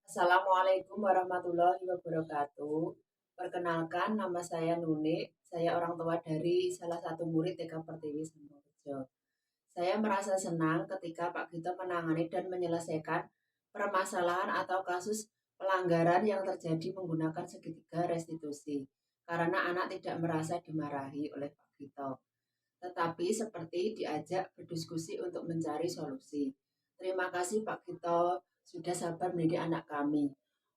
Assalamualaikum warahmatullahi wabarakatuh. Perkenalkan, nama saya Nuni. Saya orang tua dari salah satu murid TK Pertiwi Sambangrejo. Saya merasa senang ketika Pak Gito menangani dan menyelesaikan permasalahan atau kasus pelanggaran yang terjadi menggunakan segitiga restitusi. Karena anak tidak merasa dimarahi oleh Pak Gito, tetapi seperti diajak berdiskusi untuk mencari solusi. Terima kasih Pak Gito sudah sabar mendidik anak kami.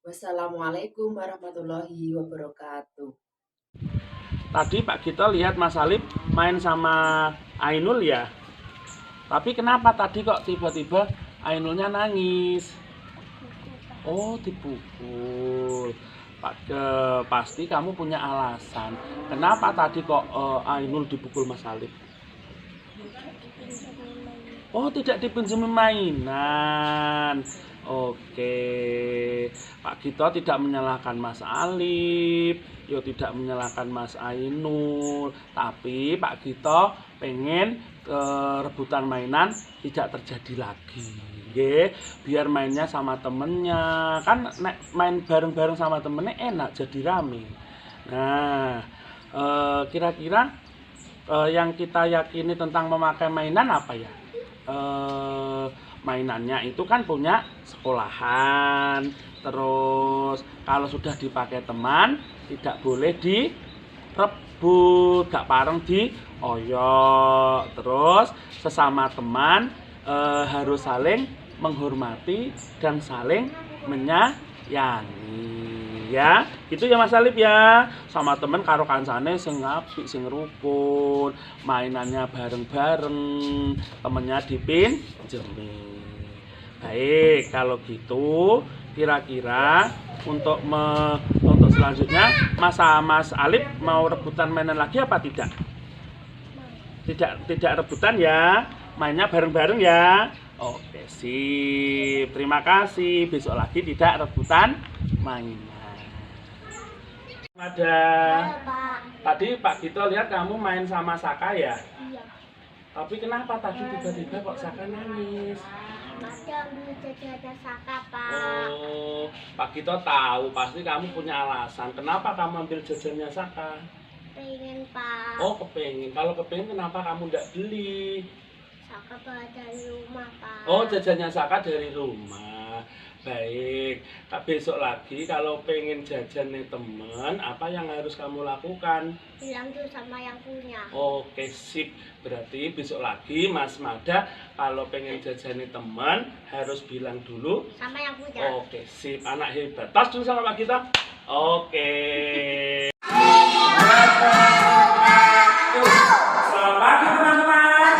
Wassalamualaikum warahmatullahi wabarakatuh. Tadi Pak Gito lihat Mas Alip main sama Ainul ya. Tapi kenapa tadi kok tiba-tiba Ainulnya nangis? Oh, dipukul. Pasti kamu punya alasan. Kenapa tadi kok Ainul dipukul Mas Alip? Oh, tidak dipinjami mainan. Oke, Pak Gito tidak menyalahkan Mas Alip, yo tidak menyalahkan Mas Ainul, tapi Pak Gito pengen rebutan mainan tidak terjadi lagi, biar mainnya sama temennya, kan main bareng-bareng sama temennya enak jadi rame. Nah, kira-kira yang kita yakini tentang memakai mainan apa ya? Mainannya itu kan punya sekolahan, terus kalau sudah dipakai teman tidak boleh direbut, gak pareng dioyok, terus sesama teman harus saling menghormati dan saling menyayangi ya, gitu ya Mas Alip ya. Sama temen karo kancane sing apik, sing rukun, mainannya bareng-bareng, temennya dipinjemi. Baik, kalau gitu kira-kira untuk selanjutnya Mas Alip mau rebutan mainan lagi apa tidak? Tidak rebutan ya, mainnya bareng-bareng ya. Oke, sip. Terima kasih. Besok lagi tidak rebutan mainan. Ada. Tadi Pak Gito lihat kamu main sama Saka ya? Iya. Tapi kenapa tadi tiba-tiba kok Saka nangis? Ada ambil jajanan Saka, Pak. Oh, Pak Gito tahu pasti kamu punya alasan. Kenapa kamu ambil jajannya Saka? Pengen, Pak. Oh, kepengen. Kalau kepengen kenapa kamu tidak beli? Saka bawa dari rumah, Pak. Oh, jajannya Saka dari rumah. Baik, besok lagi kalau pengen jajan nih temen, apa yang harus kamu lakukan? Bilang dulu sama yang punya. Oke, sip. Berarti besok lagi Mas Mada kalau pengen jajan nih temen harus bilang dulu Sama yang punya. Oke, sip. Anak hebat. Tas dulu sama Pak Gito. Oke. Selamat pagi teman-teman.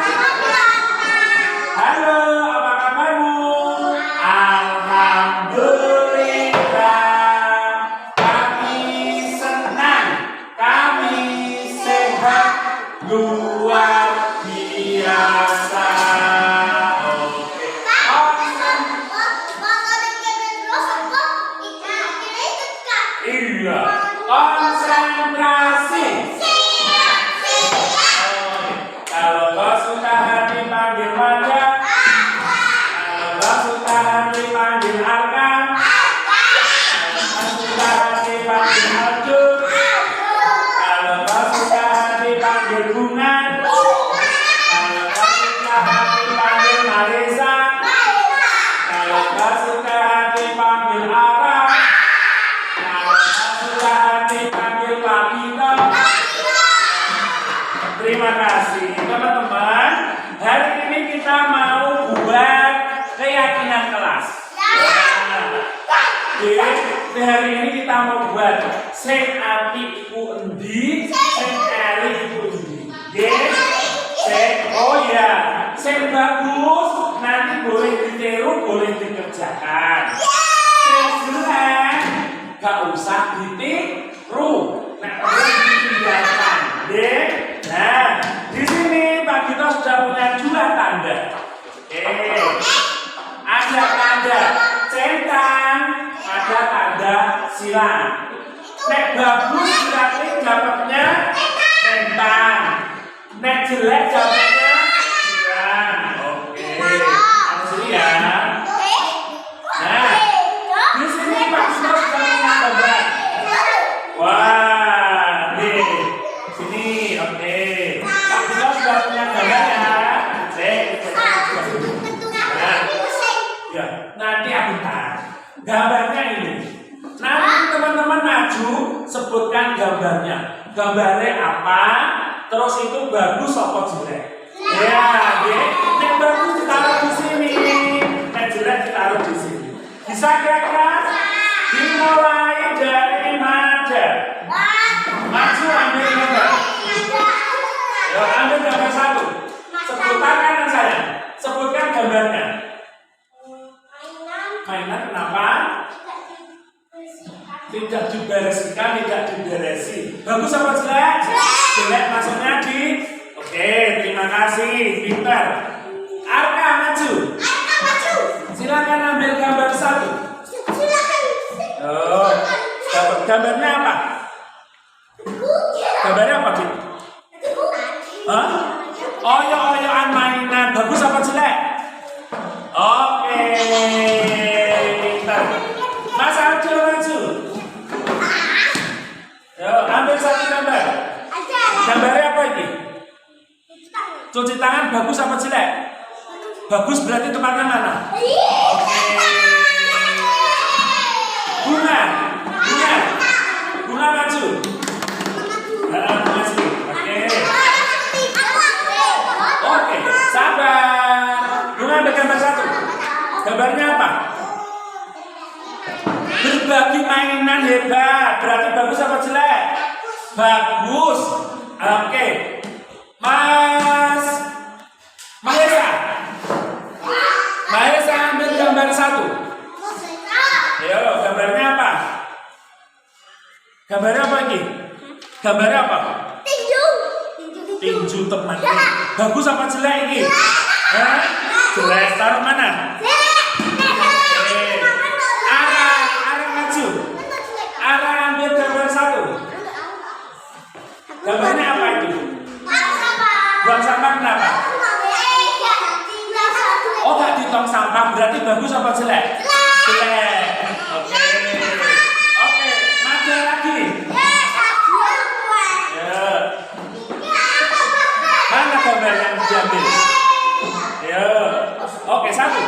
Halo, apa kabarmu? Alhamdulillah, kami senang, kami sehat, luar biasa. Oke. Iya, konsentrasi. Kalau kau suka hati panggil Mada, kalau kau suka hati panggil Arka, kalau kau suka hati panggil Arjun, kalau kau suka hati panggil Bunga, kalau kau suka hati panggil Marisa, kalau kau suka hati panggil Ara, kalau kau suka hati panggil Pak Gito. Terima kasih teman-teman. Hari ini kita mau buat keyakinan kelas. Jadi hari ini kita mau buat sing apik iku endi, sing elek iku endi. Oh ya, sing bagus nanti boleh ditiru, boleh dikerjakan. Sing jelek gak usah ditiru, nek boleh ditinggalkan. Nah, di sini Pak Gito sudah punya 2 tanda. Ada tanda centang, ada tanda silang. Nek bagus berarti dapatnya centang. Nek jelek dapatnya silang. Oke. Sini ya. Nah, di sini Sini, oke. Kak Bunda sudah punya gambar ya? Nah, ya, nanti aku tanya. Gambarnya ini. Nanti teman-teman maju, sebutkan gambarnya. Gambarnya apa? Terus itu bagus apa jelek? Ya, yang bagus ditaruh di sini, yang jelek ditaruh di sini. Bisa kira-kira? Dimulai dari mana? Maju ambil gambar. Ya, ambil gambar satu. Sebutkan kanan saya. Sebutkan gambarnya. Mainan kenapa? Tidak dibereskan, tidak diberesi. Bagus apa jelek? Jelek masuknya di. Oke, terima kasih. Pintar. Arka maju. Silakan ambil gambar satu. Oh, gambarnya apa? Gambarnya apa, Ki? Hah? Oyo-oyoan mainan. Bagus apa jelek? Oke. Pintar. Mas Abdul maju. Yo, ambil satu gambar. Gambarnya apa ini? Cuci tangan bagus apa jelek? Bagus berarti tempatnya mana? Oke. Bunga maju. Maju. Oke, sabar. Bunga ambil gambar satu. Gambarnya apa? Berbagi mainan hebat. Berarti bagus apa jelek? Bagus. Oke. Mahesa ambil gambar satu. Ayo, gambarnya apa? Gambarnya apa ini? Gambarnya apa? Tinju teman. Bagus apa jelek ini? Hah? Jelek. Taruh mana? Arah maju. Arah ambil gambar satu. Gambarnya apa itu? Buang sampah kenapa? Oh, nggak di tong sampah. Berarti bagus apa jelek? Jelek. Oke. Maju lagi. Ya. Mana gambar yang diambil? Ya. Oke, satu.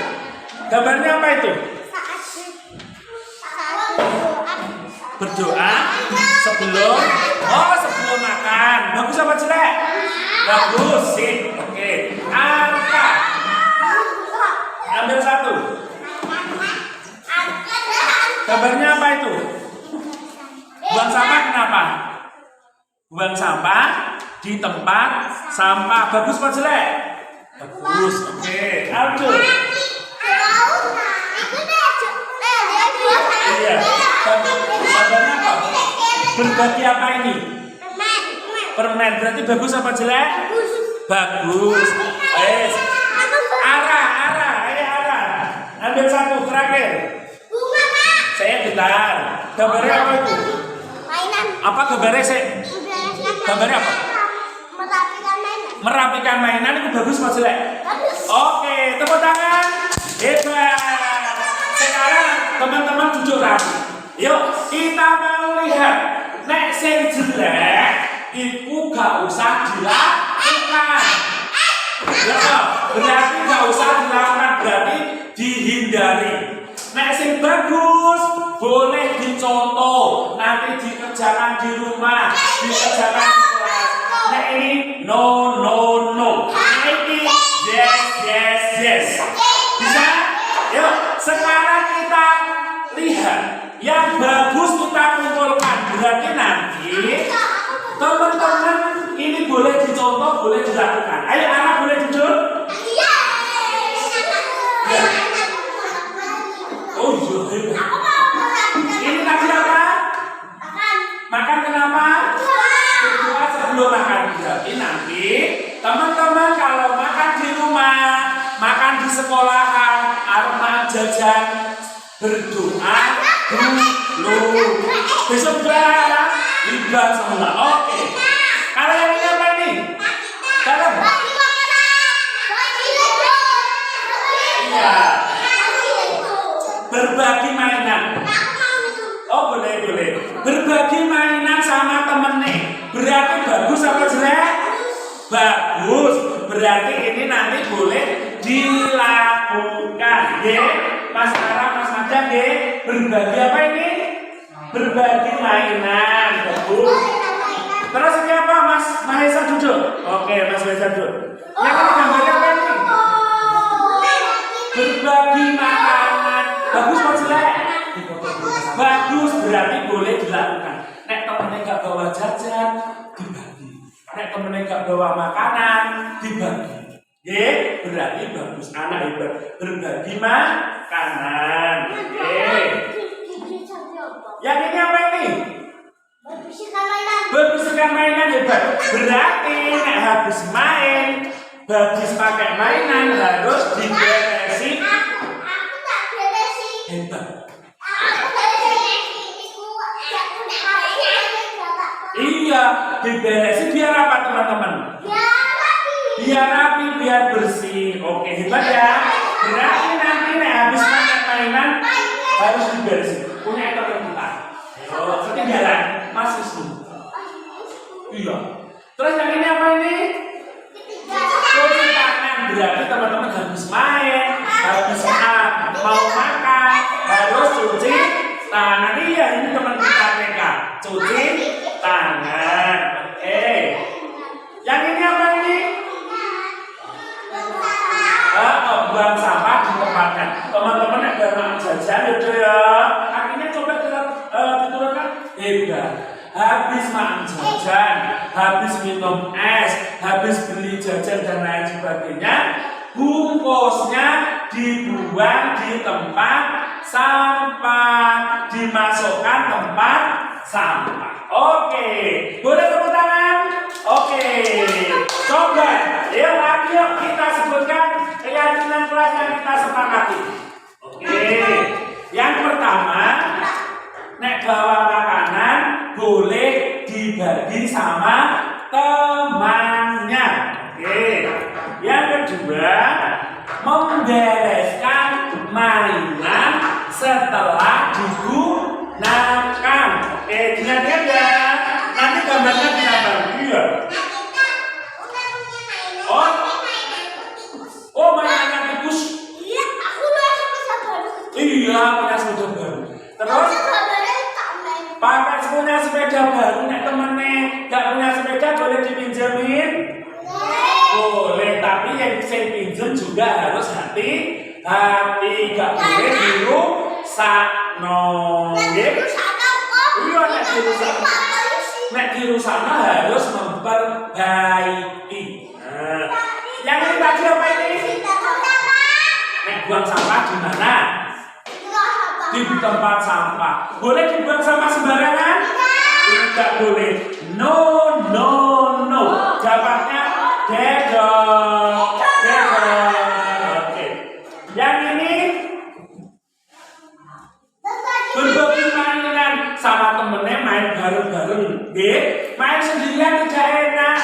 Gambarnya apa itu? Berdoa sebelum makan. Bagus apa jelek? Bagus sih. Oke. Arka. Ambil satu. Gambarnya apa itu? Buang sampah kenapa? Buang sampah di tempat sampah. Bagus apa jelek? Bagus. Oke. Abdul. Iya. Gambarnya apa? Berbagi apa ini? Permen. Berarti bagus apa jelek? Bagus. Arah. Ambil satu terakhir. Saya bentar. Gambarnya apa itu? Mainan. Apa gambarnya sih? Gambarnya apa? Merapikan mainan itu bagus apa jelek? Bagus. Oke, tepuk tangan. Hebat. Sekarang teman-teman duduk rapi. Yuk, kita mau lihat. Nek sing jelek itu gak usah dilakukan. Ya, berarti gak usah dilakukan, berarti dihindari. Nek sing bagus boleh dicontoh, nanti dikerjakan di rumah, dikerjakan di kelas. Nek ini no. Nek ini yes. Bisa? Yuk, sekarang kita lihat yang bagus kita kumpulkan. Berarti nanti teman-teman ini boleh dicontoh, boleh dilakukan. Ayo anak boleh duduk? Iya. Oh iya. Ini tadi apa? Makan kenapa? Berdoa sebelum makan. Berarti nanti teman-teman kalau makan di rumah, makan di sekolahan, arma jajan, berdoa dulu. Besok juga libat semula. Oke. Kalau yang ini apa ini? Dalam. Iya. Berbagi mainan. Oh boleh. Berbagi mainan sama temennya. Berarti bagus Bagus apa jelek? Bagus. Berarti ini nanti boleh dilakukan. Ya, Mas Ara, Mas Adam, ya. Berbagi apa ini? Berbagi mainan. Bagus. Terus ini apa, Mas Mahesa duduk? Oke, Mas Mahesa duduk. Yang ini gambarnya apa ini? Berbagi makanan. Bagus apa jelek? Bagus, berarti boleh dilakukan. Nek temennya gak bawa jajan, dibagi. Nek temennya gak bawa makanan, dibagi. Ye, berarti bagus. Anak hebat. Berbagi makanan. Ye. Yang ini apa ini? Berbisikan mainan hebat. Berarti nek habis main, habis pakai mainan harus diberesi. Aku tak beresi. Hebat. Aku beresi. Iya, diberesi biar apa teman-teman? Biar rapi, biar bersih. Oke, hebat ya. Berarti nanti nek habis pakai mainan harus diberesi. Punya teman kita. Oh, ketinggalan. Masih semua. Iya. Terus yang ini apa ini? Cuci tangan. Berarti teman-teman habis main, habis mau makan, harus cuci tangan. Iya, ini teman kita TK. Cuci tangan. Oke. Yang ini apa ini? Buang sampah di tempatnya. Teman-teman ada makan jajan itu ya. Akhirnya coba diturunkan. Hebat. Habis makan jajan, habis minum es, habis beli jajan dan lain sebagainya, bungkusnya dibuang di tempat sampah, dimasukkan tempat sampah. Oke, boleh tepuk tangan? Oke, coba, yuk lagi yuk kita sebutkan keyakinan kelas yang kita sepakati. Oke, yang pertama, nek bawa makanan boleh dibagi sama temannya. Oke. Yang kedua, membereskan mainan setelah digunakan. Oke, ingat-ingat ya. Nanti gambarnya digambar. Iya. Oh, mainannya tikus. Iya, aku udah sepeda baru. Iya, punya sepeda baru. Terus pakai punya sepeda baru, nek temennya gak punya sepeda boleh dipinjemin? Boleh, tapi yang saya pinjem juga harus hati-hati, gak boleh dirusak. Iya, nek dirusak harus memperbaiki. Nah, yang ini tadi apa ini? Nek buang sampah di mana? Di tempat sampah. Boleh dibuang sampah sembarangan? Tidak boleh. No, no, no. Jawabnya dedok. Oke. Yang ini berbagi mainan sama temennya, main bareng-bareng. Main sendirian tidak enak.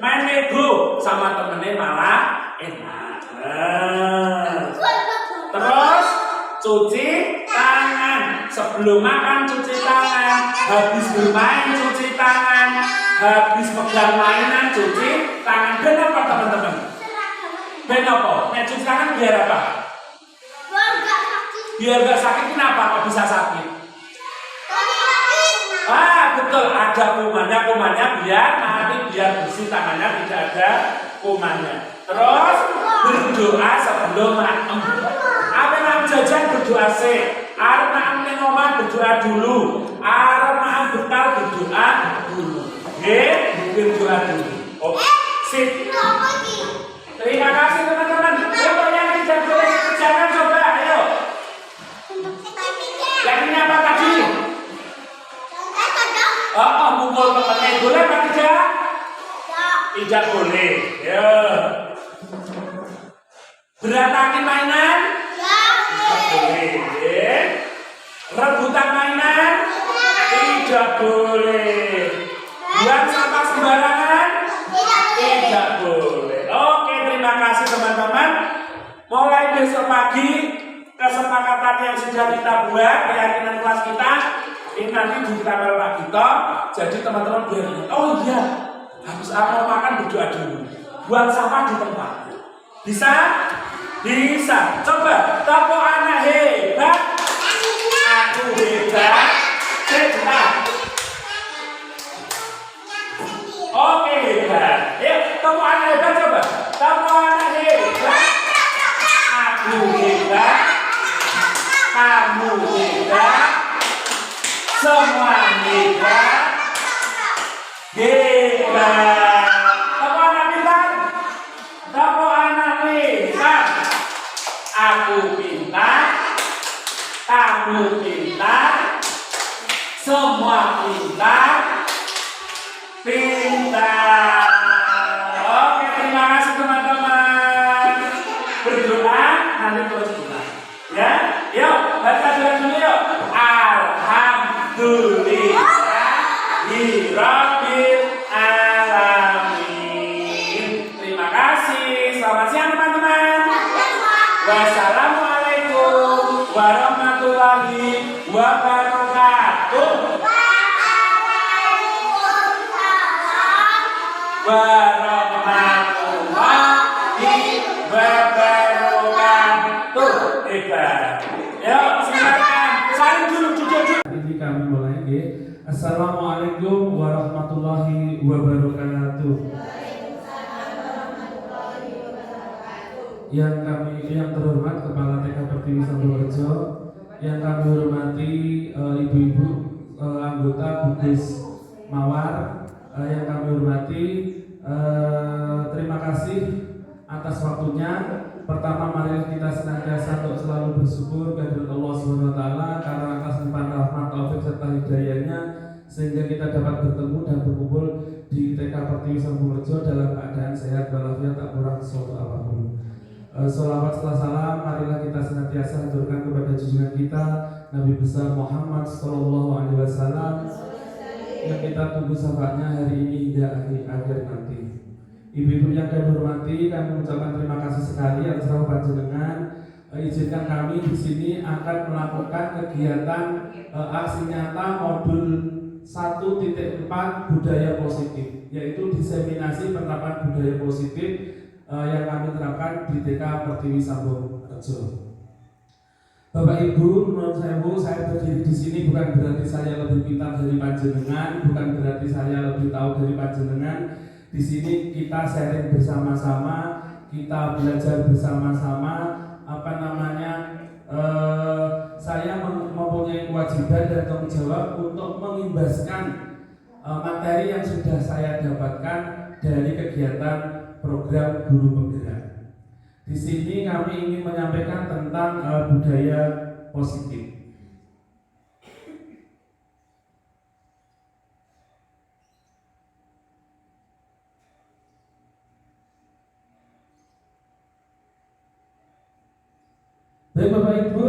Main Lego sama temennya malah enak. Terus cuci tangan. Sebelum makan cuci tangan. Habis bermain cuci tangan. Habis pegang mainan cuci tangan. Ben apa teman-teman? Ben apa? Nek cuci tangan biar apa? Biar gak sakit. Kenapa kok bisa sakit? Betul, ada kumannya biar nanti biar bersih tangannya, tidak ada kumannya. Terus berdoa sebelum makan. Apa yang jajan berdoa sih? Arep makan ning omah berdoa dulu. Arep makan bekal berdoa dulu. Nggih, berdoa dulu. Oke. Sip. Terima kasih teman-teman. Coba yang tidak boleh kerjakan coba, ayo. Yang ini apa tadi? Mukul temannya boleh apa tidak? Tidak boleh. Ya. Berantakin mainan? Tidak boleh. Ya. Rebutan mainan? Tidak boleh. Buang sampah sembarangan? Tidak boleh. Oke, terima kasih teman-teman. Mulai besok pagi kesepakatan yang sudah kita buat, keyakinan kelas kita ini nanti di kamar Pak Gito. Jadi teman-teman biar ingat. Oh iya, Saya mau makan berdoa dulu. Buang sampah di tempat. Bisa? Bisa. Coba tepuk anak hebat. Aku hebat. Hebat. Oke hebat. Yuk tepuk anak hebat coba. Tepuk anak hebat. Aku hebat. Kamu hebat. Semua hebat. Hebat. Tepuk anak pintar. Tepuk anak pintar. Aku pintar. Kamu pintar. Semua pintar. Pintar. Oke, terima kasih teman-teman. Berdoa nanti terus doa. Ya, yuk baca doa dulu yuk. Alhamdulillahirabbil alamin. Terima kasih. Selamat siang teman-teman. Wassalamualaikum warahmatullahi wabarakatuh. Warahmatullahi wabarakatuh. Hebat. Yuk silakan. Saling dulu duduk. Ini kami mulai ya. Assalamualaikum warahmatullahi wabarakatuh. Yang terhormat Kepala TK Pertiwi Samborejo, yang kami hormati ibu-ibu anggota Gugus Mawar, yang kami hormati, terima kasih atas waktunya. Pertama, mari kita senantiasa untuk selalu bersyukur kehadirat Allah SWT karena atas limpahan rahmat, taufik serta hidayahnya sehingga kita dapat bertemu dan berkumpul di TK Pertiwi Samborejo dalam keadaan sehat walafiat, tak kurang sesuatu apapun. Sholawat setelah salam, marilah kita senantiasa haturkan kepada junjungan kita Nabi besar Muhammad SAW yang kita tunggu syafaatnya hari ini hingga akhir nanti. Ibu-ibu yang kami hormati, kami mengucapkan terima kasih sekali atas rawuh panjenengan. Izinkan kami di sini akan melakukan kegiatan aksi nyata modul 1.4 budaya positif, yaitu diseminasi penerapan budaya positif yang kami terapkan di TK Pertiwi Samborejo. Bapak Ibu, menurut saya berdiri di sini bukan berarti saya lebih pintar dari panjenengan, bukan berarti saya lebih tahu dari panjenengan. Di sini kita sharing bersama-sama, kita belajar bersama-sama. Saya mempunyai kewajiban dan tanggung jawab untuk mengimbaskan materi yang sudah saya dapatkan dari kegiatan program guru penggerak. Di sini kami ingin menyampaikan tentang budaya positif. Baik Bapak Ibu,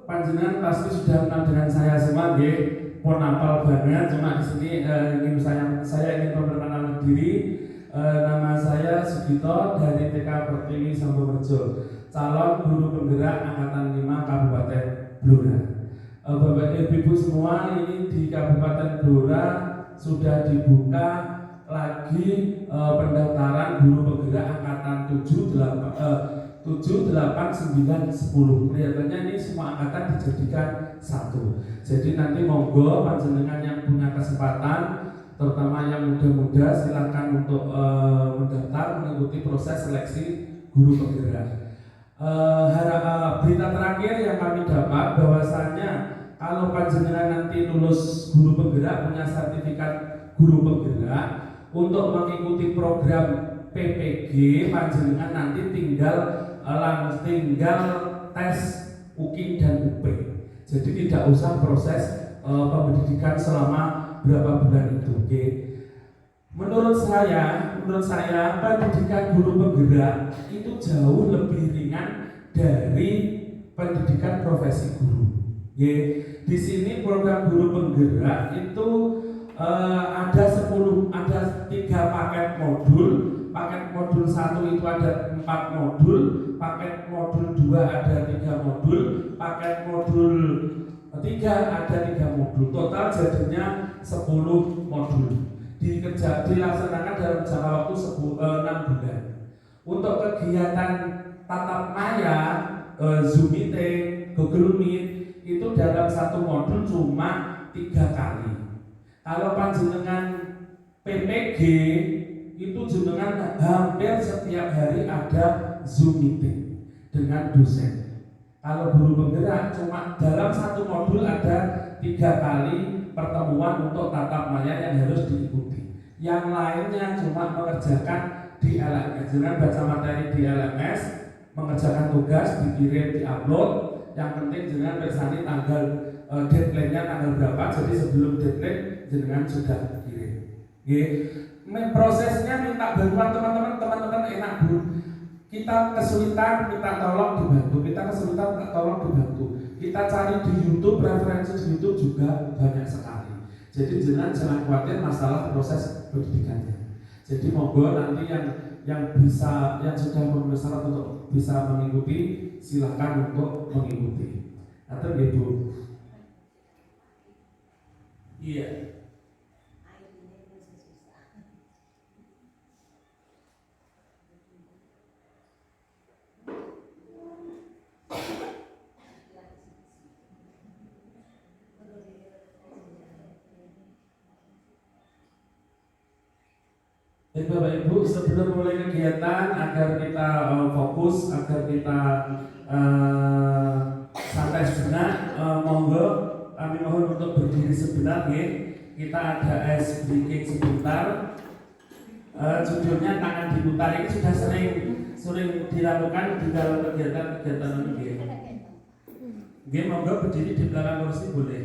panjenengan pasti sudah kenal dengan saya semua, pun hafal banget. Cuma di sini saya ingin memperkenalkan diri. Nama saya Sugito dari TK Pertiwi Samborejo, calon guru penggerak angkatan 5 Kabupaten Blora. Bapak Ibu semua, ini di Kabupaten Blora sudah dibuka lagi pendaftaran guru penggerak angkatan 7, 8, 9, 10. Kelihatannya ini semua angkatan dijadikan satu. Jadi nanti monggo panjenengan yang punya kesempatan, terutama yang muda-muda, silakan untuk mendaftar mengikuti proses seleksi guru penggerak. Berita terakhir yang kami dapat bahwasanya kalau panjenengan nanti lulus guru penggerak, punya sertifikat guru penggerak, untuk mengikuti program PPG, panjenengan nanti tinggal tes UKI dan UP. Jadi tidak usah proses pendidikan selama berapa bulan itu. Menurut saya pendidikan guru penggerak itu jauh lebih ringan dari pendidikan profesi guru. Di sini program guru penggerak itu ada 3 paket modul. Paket modul 1 itu ada 4 modul, paket modul 2 ada 3 modul, paket modul 3 ada 3 modul. Total jadinya 10 modul. dilaksanakan dalam jangka waktu 6 bulan. Untuk kegiatan tatap maya, Zoom meeting, Google Meet itu dalam satu modul cuma 3 kali. Kalau panjenengan PPG itu jenengan hampir setiap hari ada Zoom meeting dengan dosen. Kalau guru penggerak cuma dalam satu modul ada 3 kali pertemuan untuk tatap maya yang harus diikuti. Yang lainnya cuma mengerjakan di LMS. Jangan baca materi di LMS, mengerjakan tugas, dikirim, diupload. Yang penting jangan bersani tanggal deadline-nya tanggal berapa. Jadi sebelum deadline jangan sudah kirim. Prosesnya minta bantuan teman-teman enak Bu. Kita kesulitan minta tolong dibantu, kita kesulitan minta tolong dibantu. Kita cari di YouTube, referensi di YouTube juga banyak sekali. Jadi jangan khawatir masalah proses pendidikannya. Jadi monggo nanti yang sudah memenuhi syarat untuk bisa mengikuti, silakan untuk mengikuti. Atau gitu. Iya. Bapak Ibu, sebelum mulai kegiatan agar kita fokus, agar kita santai sejenak, monggo kami mohon untuk berdiri sebentar ya. Kita ada ice breaking sebentar. Judulnya tangan diputar, ini sudah sering dilakukan di dalam kegiatan ini. Nggih, monggo berdiri di belakang kursi boleh.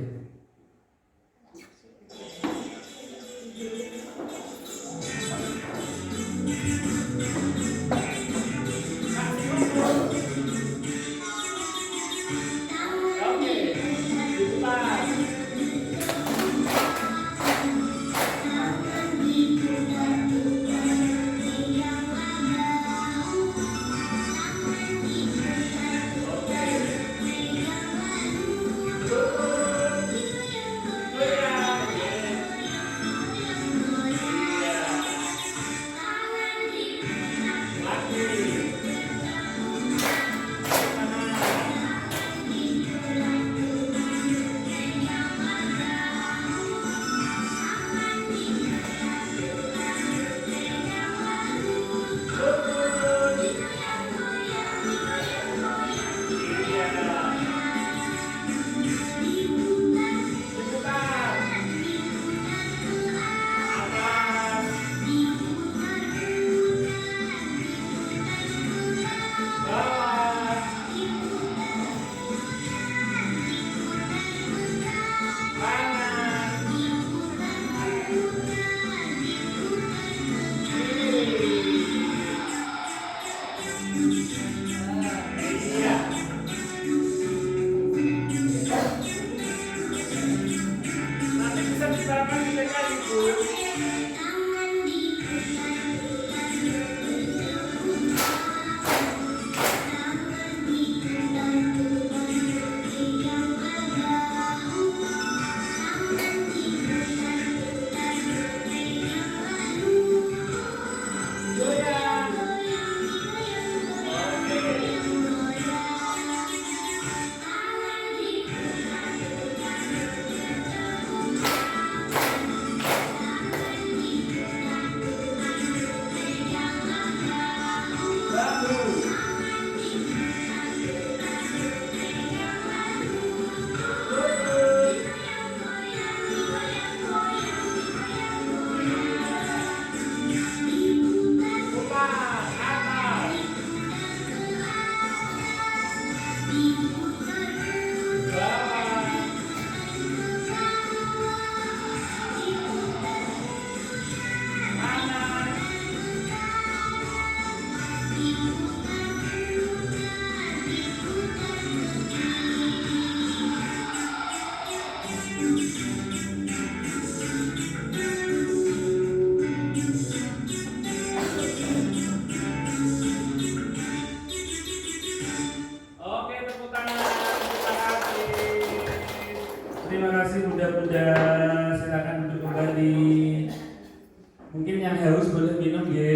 boleh minum ya.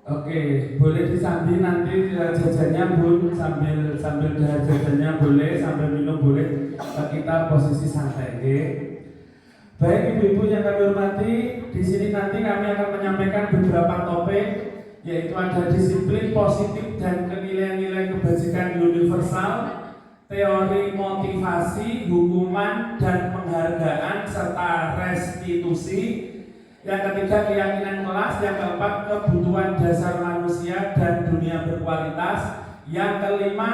Oke, boleh disambil nanti jajannya Bun, sambil dahar jajannya boleh, sambil minum boleh. Kita posisi santai, oke. Baik ibu-ibu yang kami hormati, di sini nanti kami akan menyampaikan beberapa topik, yaitu ada disiplin positif dan nilai-nilai kebajikan universal, teori motivasi, hukuman dan penghargaan serta restitusi. Yang ketiga keyakinan kelas, yang keempat kebutuhan dasar manusia dan dunia berkualitas, yang kelima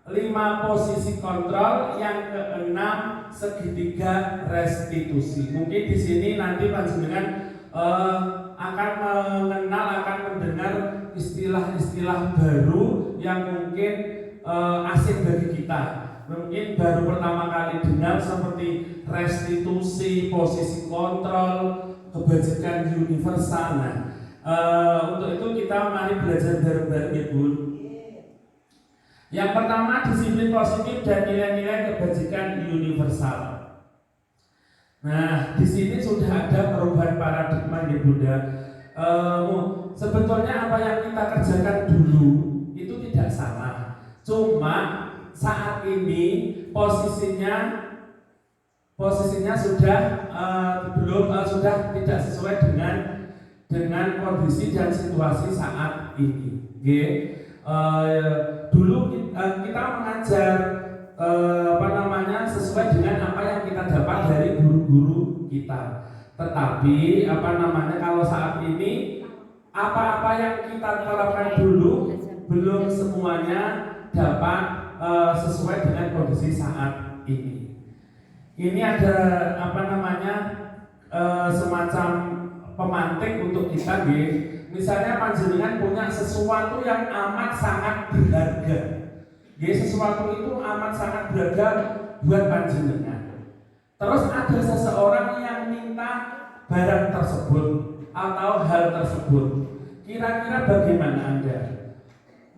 5 posisi kontrol, yang keenam segitiga restitusi. Mungkin di sini nanti panjenengan akan mengenal, akan mendengar istilah-istilah baru yang mungkin asing bagi kita. Mungkin baru pertama kali dengar seperti restitusi, posisi kontrol, kebajikan universal. Nah, untuk itu kita mari belajar bareng-bareng ya Bun. Yang pertama disiplin positif dan nilai-nilai kebajikan universal. Nah, di sini sudah ada perubahan paradigma ya Bunda. Sebetulnya apa yang kita kerjakan dulu itu tidak salah. Cuma saat ini posisinya sudah sudah tidak sesuai dengan kondisi dan situasi saat ini. Dulu kita mengajar sesuai dengan apa yang kita dapat dari guru-guru kita. Tetapi kalau saat ini apa yang kita terapkan dulu belum semuanya dapat sesuai dengan kondisi saat ini. Ini ada semacam pemantik untuk kita, misalnya panjenengan punya sesuatu yang amat sangat berharga, sesuatu itu amat sangat berharga buat panjenengan. Terus ada seseorang yang minta barang tersebut atau hal tersebut, kira-kira bagaimana Anda?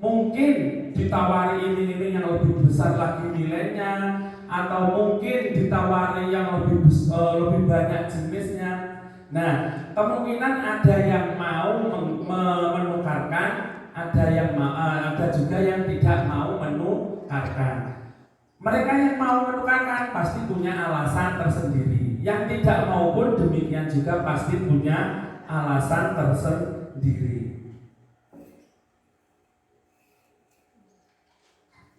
Mungkin ditawari ini yang lebih besar lagi nilainya, atau mungkin ditawari yang lebih banyak jenisnya. Nah, kemungkinan ada yang mau menukarkan, ada juga yang tidak mau menukarkan. Mereka yang mau menukarkan pasti punya alasan tersendiri. Yang tidak mau pun demikian juga pasti punya alasan tersendiri.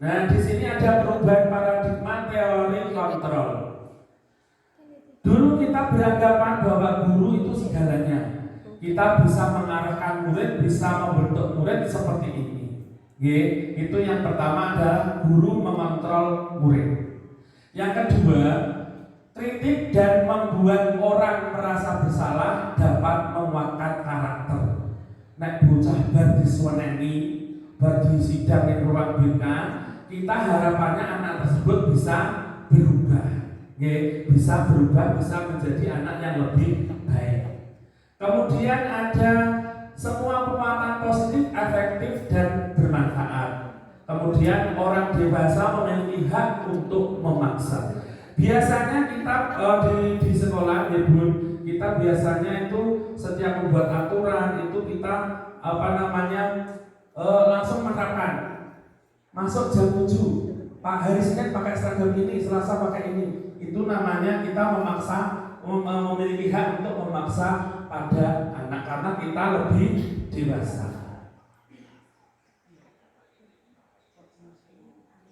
Nah, di sini ada perubahan paradigma teori kontrol. Dulu kita beranggapan bahwa guru itu segalanya. Kita bisa mengarahkan murid, bisa membentuk murid seperti ini. Itu yang pertama, ada guru mengontrol murid. Yang kedua, kritik dan membuat orang merasa bersalah dapat menguatkan karakter. Nek bocah bar disuweneni, bar di sidang yang ruang BK, kita harapannya anak tersebut bisa berubah, bisa menjadi anak yang lebih baik. Kemudian ada semua penguatan positif, efektif dan bermanfaat. Kemudian orang dewasa memiliki hak untuk memaksa. Biasanya kita di sekolah, Bun, kita biasanya itu setiap membuat aturan itu kita langsung menerapkan. Masuk jam 7, Pak hari Senin pakai seragam ini, Selasa pakai ini. Itu namanya kita memaksa, memiliki hak untuk memaksa pada anak karena kita lebih dewasa.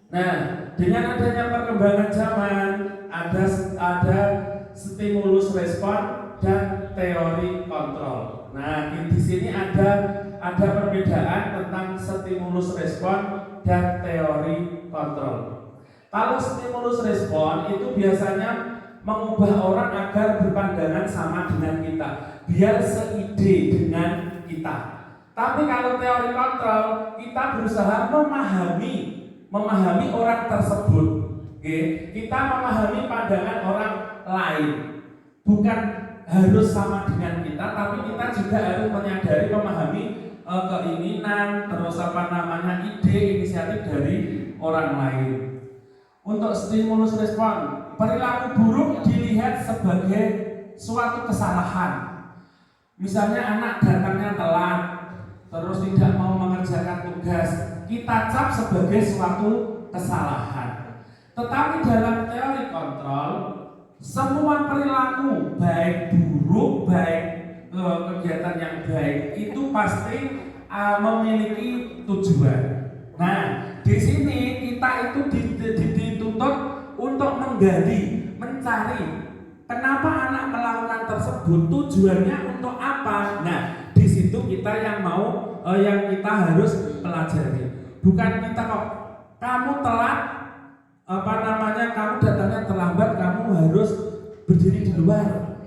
Nah, dengan adanya perkembangan zaman, ada stimulus respon dan teori kontrol. Nah, di sini ada perbedaan tentang stimulus respon dan teori kontrol. Kalau stimulus respon itu biasanya mengubah orang agar berpandangan sama dengan kita, biar seide dengan kita. Tapi kalau teori kontrol, kita berusaha memahami orang tersebut. Kita memahami pandangan orang lain, bukan harus sama dengan kita, tapi kita juga harus menyadari, memahami keinginan, terus ide, inisiatif dari orang lain. Untuk stimulus respon, perilaku buruk dilihat sebagai suatu kesalahan. Misalnya anak datangnya telat, terus tidak mau mengerjakan tugas, kita cap sebagai suatu kesalahan. Tetapi dalam teori kontrol, semua perilaku baik buruk, baik kegiatan yang baik itu pasti memiliki tujuan. Nah, di sini kita itu dituntut untuk menggali, mencari kenapa anak melakukan tersebut, tujuannya untuk apa. Nah, di situ kita yang kita harus pelajari. Bukan kita kok kamu telat, kamu datangnya terlambat, kamu harus berdiri di luar,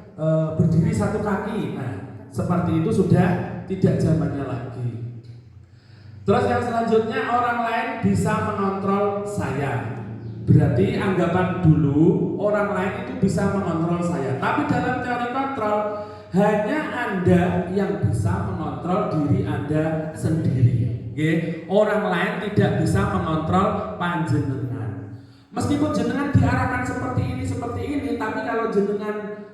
berdiri satu kaki. Nah, seperti itu sudah tidak zamannya lagi. Terus yang selanjutnya, orang lain bisa mengontrol saya. Berarti anggapan dulu orang lain itu bisa mengontrol saya. Tapi dalam teori kontrol, hanya Anda yang bisa mengontrol diri Anda sendiri. Orang lain tidak bisa mengontrol panjenengan. Meskipun jenengan diarahkan seperti ini, tapi kalau jenengan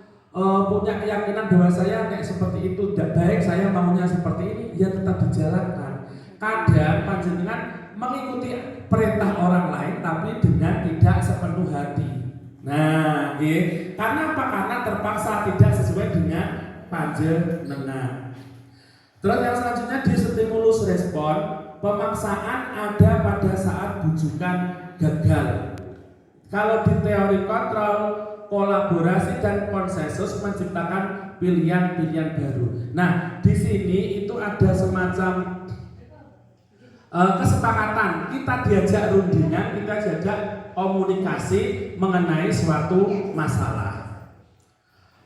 punya keyakinan bahwa saya kayak seperti itu tidak baik, saya maunya seperti ini, ya tetap dijalankan. Kadang panjenengan mengikuti perintah orang lain tapi dengan tidak sepenuh hati. Nah, karena apa? Karena terpaksa, tidak sesuai dengan panjenengan. Terus yang selanjutnya di stimulus respon, pemaksaan ada pada saat bujukan gagal. Kalau di teori kontrol, kolaborasi dan konsensus menciptakan pilihan-pilihan baru. Nah, di sini itu ada semacam kesepakatan, kita diajak rundingan, kita diajak komunikasi mengenai suatu masalah.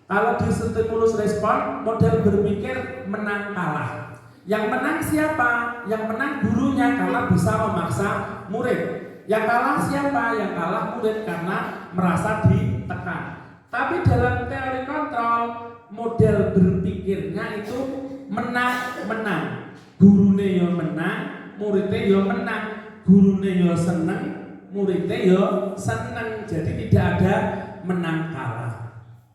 Kalau di stimulus respon, model berpikir menang kalah. Yang menang siapa? Yang menang gurunya karena bisa memaksa murid. Yang kalah siapa? Yang kalah murid karena merasa ditekan. Tapi dalam teori kontrol, model berpikirnya itu menang-menang. Gurune yo menang, muridnya yo menang, gurune yo seneng, muridnya yo seneng. Jadi tidak ada menang kalah.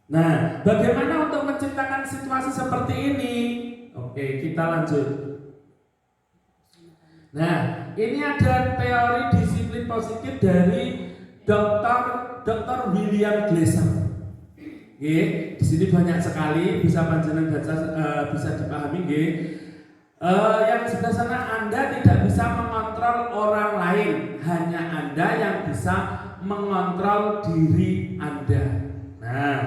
Nah, bagaimana untuk menciptakan situasi seperti ini? Oke, kita lanjut. Nah, ini ada teori disiplin positif dari Dr. William Glasser. Di sini banyak sekali, bisa panjenengan baca, bisa dipahami. Yang sebelah sana, Anda tidak bisa mengontrol orang lain, hanya Anda yang bisa mengontrol diri Anda. Nah,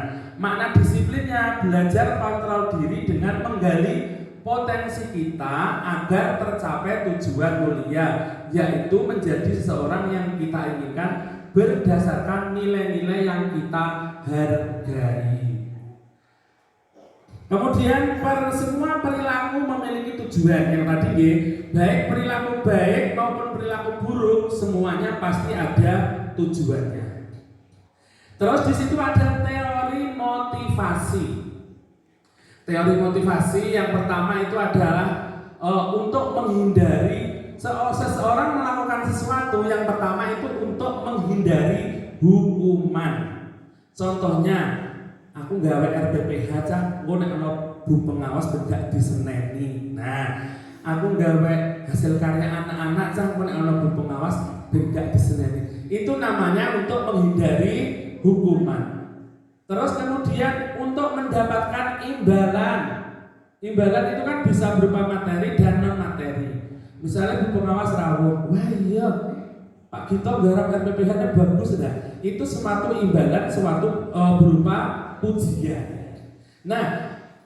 makna disiplinnya belajar kontrol diri dengan menggali potensi kita agar tercapai tujuan mulia, yaitu menjadi seseorang yang kita inginkan berdasarkan nilai-nilai yang kita hargai. Kemudian semua perilaku memiliki tujuan. Yang tadi baik perilaku baik maupun perilaku buruk, semuanya pasti ada tujuannya. Terus di situ ada teori motivasi. Teori motivasi yang pertama itu adalah untuk menghindari seseorang melakukan sesuatu. Yang pertama itu untuk menghindari hukuman. Contohnya, aku gawe RPPH cah, engko nek ana bu pengawas gak diseneni. Nah, aku gawe hasil karya anak-anak cah, engko nek ana bu pengawas gak diseneni. Itu namanya untuk menghindari hukuman. Terus kemudian untuk mendapatkan imbalan. Imbalan itu kan bisa berupa materi dan non materi. Misalnya bu pengawas rawuh, wah iya Pak Gito garap RPPH-nya bagus dah. Itu suatu imbalan, suatu berupa pujian. Nah,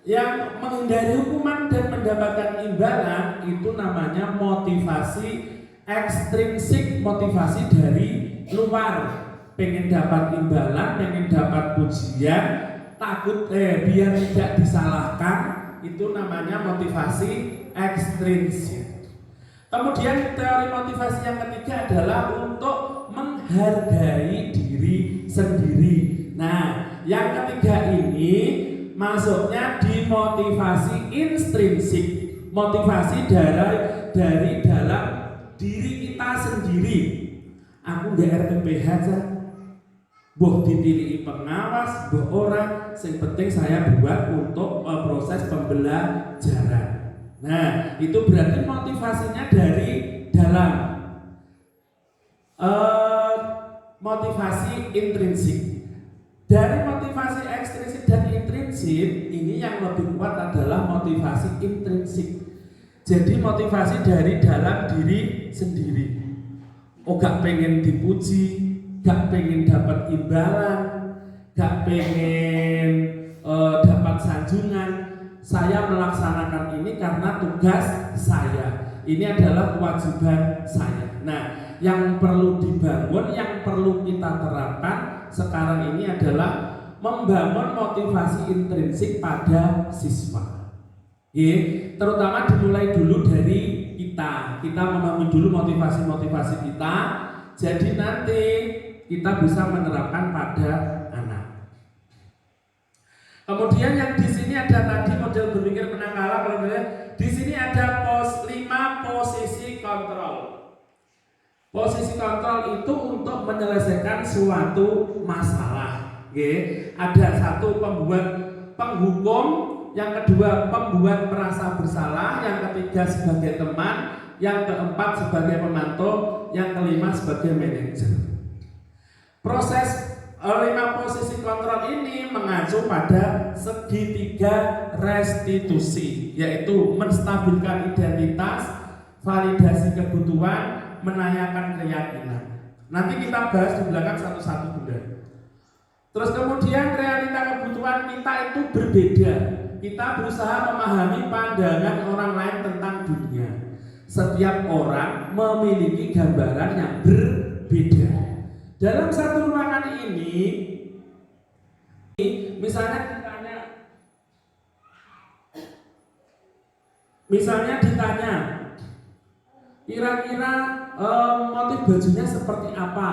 yang menghindari hukuman dan mendapatkan imbalan itu namanya motivasi ekstrinsik, motivasi dari luar. Pengen dapat imbalan, pengen dapat pujian, takut biar tidak disalahkan, itu namanya motivasi ekstrinsik. Kemudian teori motivasi yang ketiga adalah untuk menghargai diri sendiri. Nah, yang ketiga ini masuknya di motivasi intrinsik, motivasi dari dalam diri kita sendiri. Aku nggak RPPH aja. Boh ditiliki pengawas, boh orang, yang penting saya buat untuk proses pembelajaran. Nah, itu berarti motivasinya dari dalam. Motivasi intrinsik. Dari motivasi ekstrinsik dan intrinsik, ini yang lebih kuat adalah motivasi intrinsik. Jadi motivasi dari dalam diri sendiri. Oh, gak pengen dipuji, gak pengen dapat imbalan, gak pengen dapat sanjungan. Saya melaksanakan ini karena tugas saya. Ini adalah kewajiban saya. Nah, yang perlu dibangun, yang perlu kita terapkan sekarang ini adalah membangun motivasi intrinsik pada siswa. Terutama dimulai dulu dari kita. Kita membangun dulu motivasi-motivasi kita. Jadi nanti kita bisa menerapkan pada anak. Kemudian yang di sini ada tadi model berpikir penangkalan. Kalau di sini ada 5 posisi kontrol. Posisi kontrol itu untuk menyelesaikan suatu masalah. Ada satu pembuat penghukum, yang kedua pembuat merasa bersalah, yang ketiga sebagai teman, yang keempat sebagai pemantau, yang kelima sebagai manajer. Proses 5 posisi kontrol ini mengacu pada segitiga restitusi, yaitu menstabilkan identitas, validasi kebutuhan, menanyakan keyakinan. Nanti kita bahas di belakang satu-satu, Bunda. Terus kemudian realita kebutuhan kita itu berbeda. Kita berusaha memahami pandangan orang lain tentang dunia. Setiap orang memiliki gambaran yang berbeda. Dalam satu ruangan ini, misalnya ditanya, kira-kira motif bajunya seperti apa?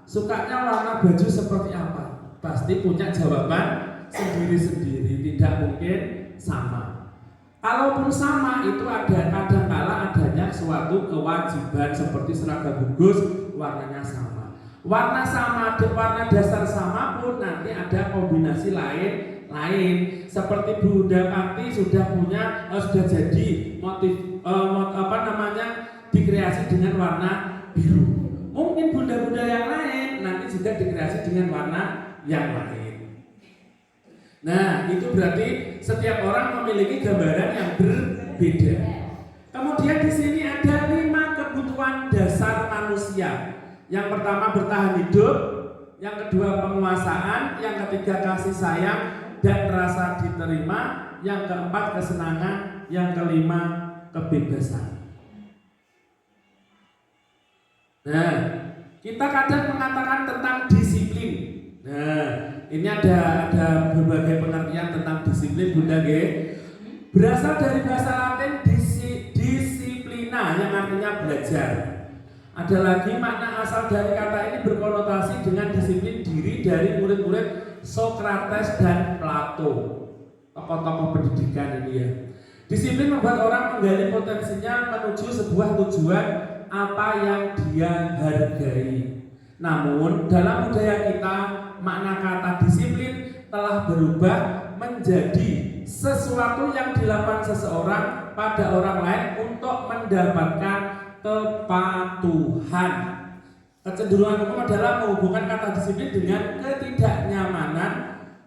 Sukanya warna baju seperti apa? Pasti punya jawaban sendiri-sendiri, tidak mungkin sama. Kalaupun sama, itu ada kadang-kala adanya suatu kewajiban seperti seragam gugus warnanya sama. Warna sama, warna dasar sama pun nanti ada kombinasi lain. Seperti Bunda Pati sudah punya, sudah jadi motif dikreasi dengan warna biru. Mungkin bunda-bunda yang lain nanti juga dikreasi dengan warna yang lain. Nah, itu berarti setiap orang memiliki gambaran yang berbeda. Kemudian di sini ada 5 kebutuhan dasar manusia. Yang pertama bertahan hidup, yang kedua penguasaan, yang ketiga kasih sayang dan rasa diterima, yang keempat kesenangan, yang kelima kebebasan. Nah, kita kadang mengatakan tentang disiplin. Nah, ini ada berbagai pengertian tentang disiplin, Bunda G. Berasal dari bahasa Latin disiplina yang artinya belajar. Ada lagi makna asal dari kata ini berkonotasi dengan disiplin diri dari murid-murid Socrates dan Plato, tokoh-tokoh pendidikan ini ya. Disiplin membuat orang menggali potensinya menuju sebuah tujuan apa yang dia hargai. Namun dalam budaya kita, makna kata disiplin telah berubah menjadi sesuatu yang dilakukan seseorang pada orang lain untuk mendapatkan kepatuhan. Kecenderungan umum adalah menghubungkan kata disiplin dengan ketidaknyamanan,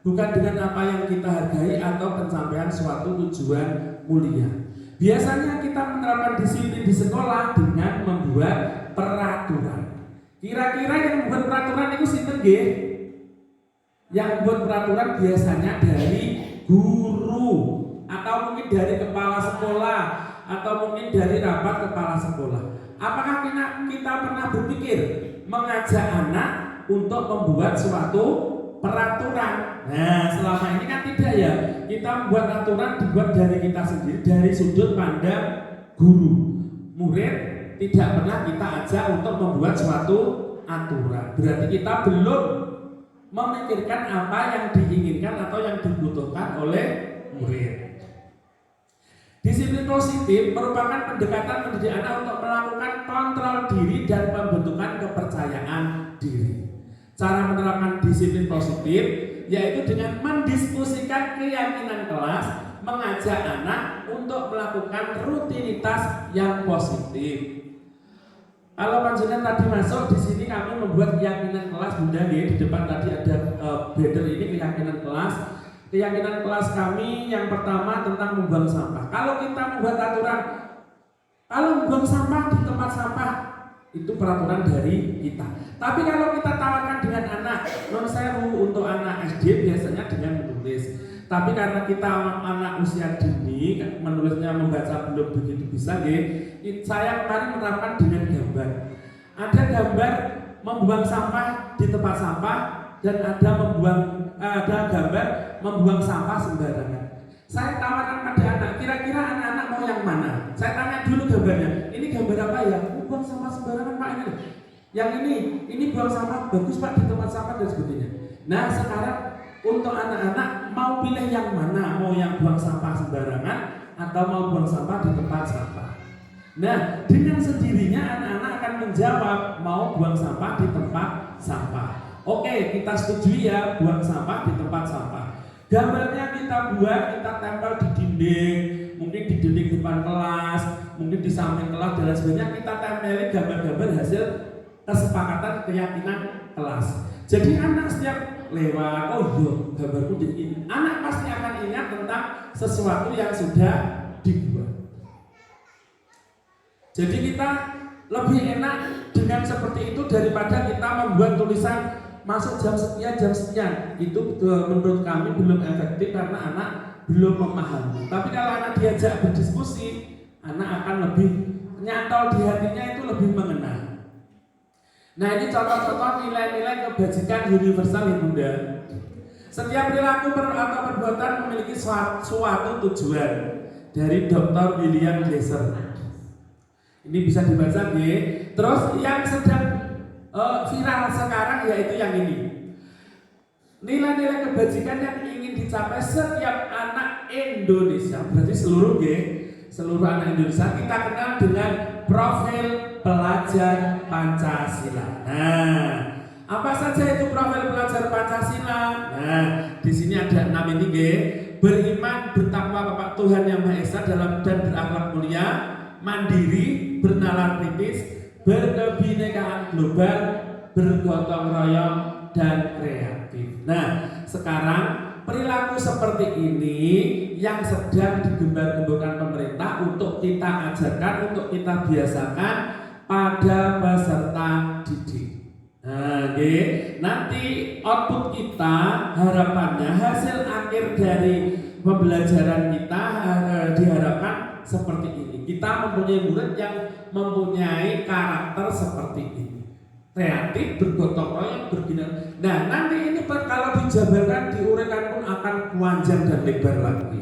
bukan dengan apa yang kita hargai atau pencapaian suatu tujuan mulia. Biasanya kita menerapkan disiplin di sekolah dengan membuat peraturan. Kira-kira yang membuat peraturan itu sinten nggih? Yang membuat peraturan biasanya dari guru atau mungkin dari kepala sekolah atau mungkin dari rapat kepala sekolah. Apakah kita pernah berpikir mengajak anak untuk membuat suatu peraturan? Nah, selama ini kan tidak ya. Kita membuat aturan dibuat dari kita sendiri, dari sudut pandang guru. Murid tidak pernah kita ajak untuk membuat suatu aturan. Berarti kita belum memikirkan apa yang diinginkan atau yang dibutuhkan oleh murid. Disiplin positif merupakan pendekatan mendidik anak untuk melakukan kontrol diri dan pembentukan kepercayaan cara menerapkan disiplin positif yaitu dengan mendiskusikan keyakinan kelas, mengajak anak untuk melakukan rutinitas yang positif. Kalau panjenengan tadi masuk di sini kami membuat keyakinan kelas Bunda ya, di depan tadi ada banner ini keyakinan kelas. Keyakinan kelas kami yang pertama tentang membuang sampah. Kalau kita membuat aturan, kalau membuang sampah di tempat sampah itu peraturan dari kita. Tapi kalau kita tawarkan dengan anak, non sewu untuk anak SD biasanya dengan menulis. Tapi karena kita anak usia dini, menulisnya membaca belum begitu bisa, saya kemarin menerapkan dengan gambar. Ada gambar membuang sampah di tempat sampah dan ada gambar membuang sampah sembarangan. Saya tawarkan pada anak, kira-kira anak-anak mau yang mana? Saya tanya dulu gambarnya. Ini gambar apa ya? Buang sampah sembarangan Pak ini. Yang ini buang sampah bagus Pak di tempat sampah dan sebagainya. Nah sekarang untuk anak-anak mau pilih yang mana? Mau yang buang sampah sembarangan atau mau buang sampah di tempat sampah? Nah dengan sendirinya anak-anak akan menjawab mau buang sampah di tempat sampah. Oke, kita setujui ya buang sampah di tempat sampah. Gambarnya kita buat, kita tempel di dinding, mungkin di dinding depan kelas, mungkin di samping kelas dan lain sebagainya. Kita tempeli gambar-gambar hasil kesepakatan keyakinan kelas. Jadi anak setiap lewat, oh iya gambarku jadi ini. Anak pasti akan ingat tentang sesuatu yang sudah dibuat. Jadi kita lebih enak dengan seperti itu daripada kita membuat tulisan masuk jam sekian. Itu menurut kami belum efektif karena anak belum memahami. Tapi kalau anak diajak berdiskusi, anak akan lebih nyantol di hatinya, itu lebih mengenal. Nah ini contoh-contoh nilai-nilai kebajikan universal ya Bunda. Setiap perilaku atau perbuatan memiliki suatu tujuan. Dari Dr. William Glasser. Ini bisa dibaca ya. Terus yang sedang viral sekarang yaitu yang ini. Nilai-nilai kebajikan yang ingin dicapai setiap anak Indonesia, berarti seluruh anak Indonesia kita kenal dengan profil pelajar Pancasila. Nah, apa saja itu profil pelajar Pancasila? Nah, di sini ada 6 ini, beriman, bertakwa kepada Tuhan Yang Maha Esa dan berakhlak mulia, mandiri, bernalar kritis, berkebinekaan global, bergotong royong dan kreatif. Nah, sekarang perilaku seperti ini yang sedang digembar-gemborkan pemerintah untuk kita ajarkan, untuk kita biasakan pada peserta didik. Nah, nanti output kita harapannya hasil akhir dari pembelajaran kita diharapkan seperti ini. Kita mempunyai murid yang mempunyai karakter seperti ini, kreatif, bergotong royong, berguna. Nah nanti ini kalau dijabarkan, diuraikan pun akan panjang dan lebar lagi.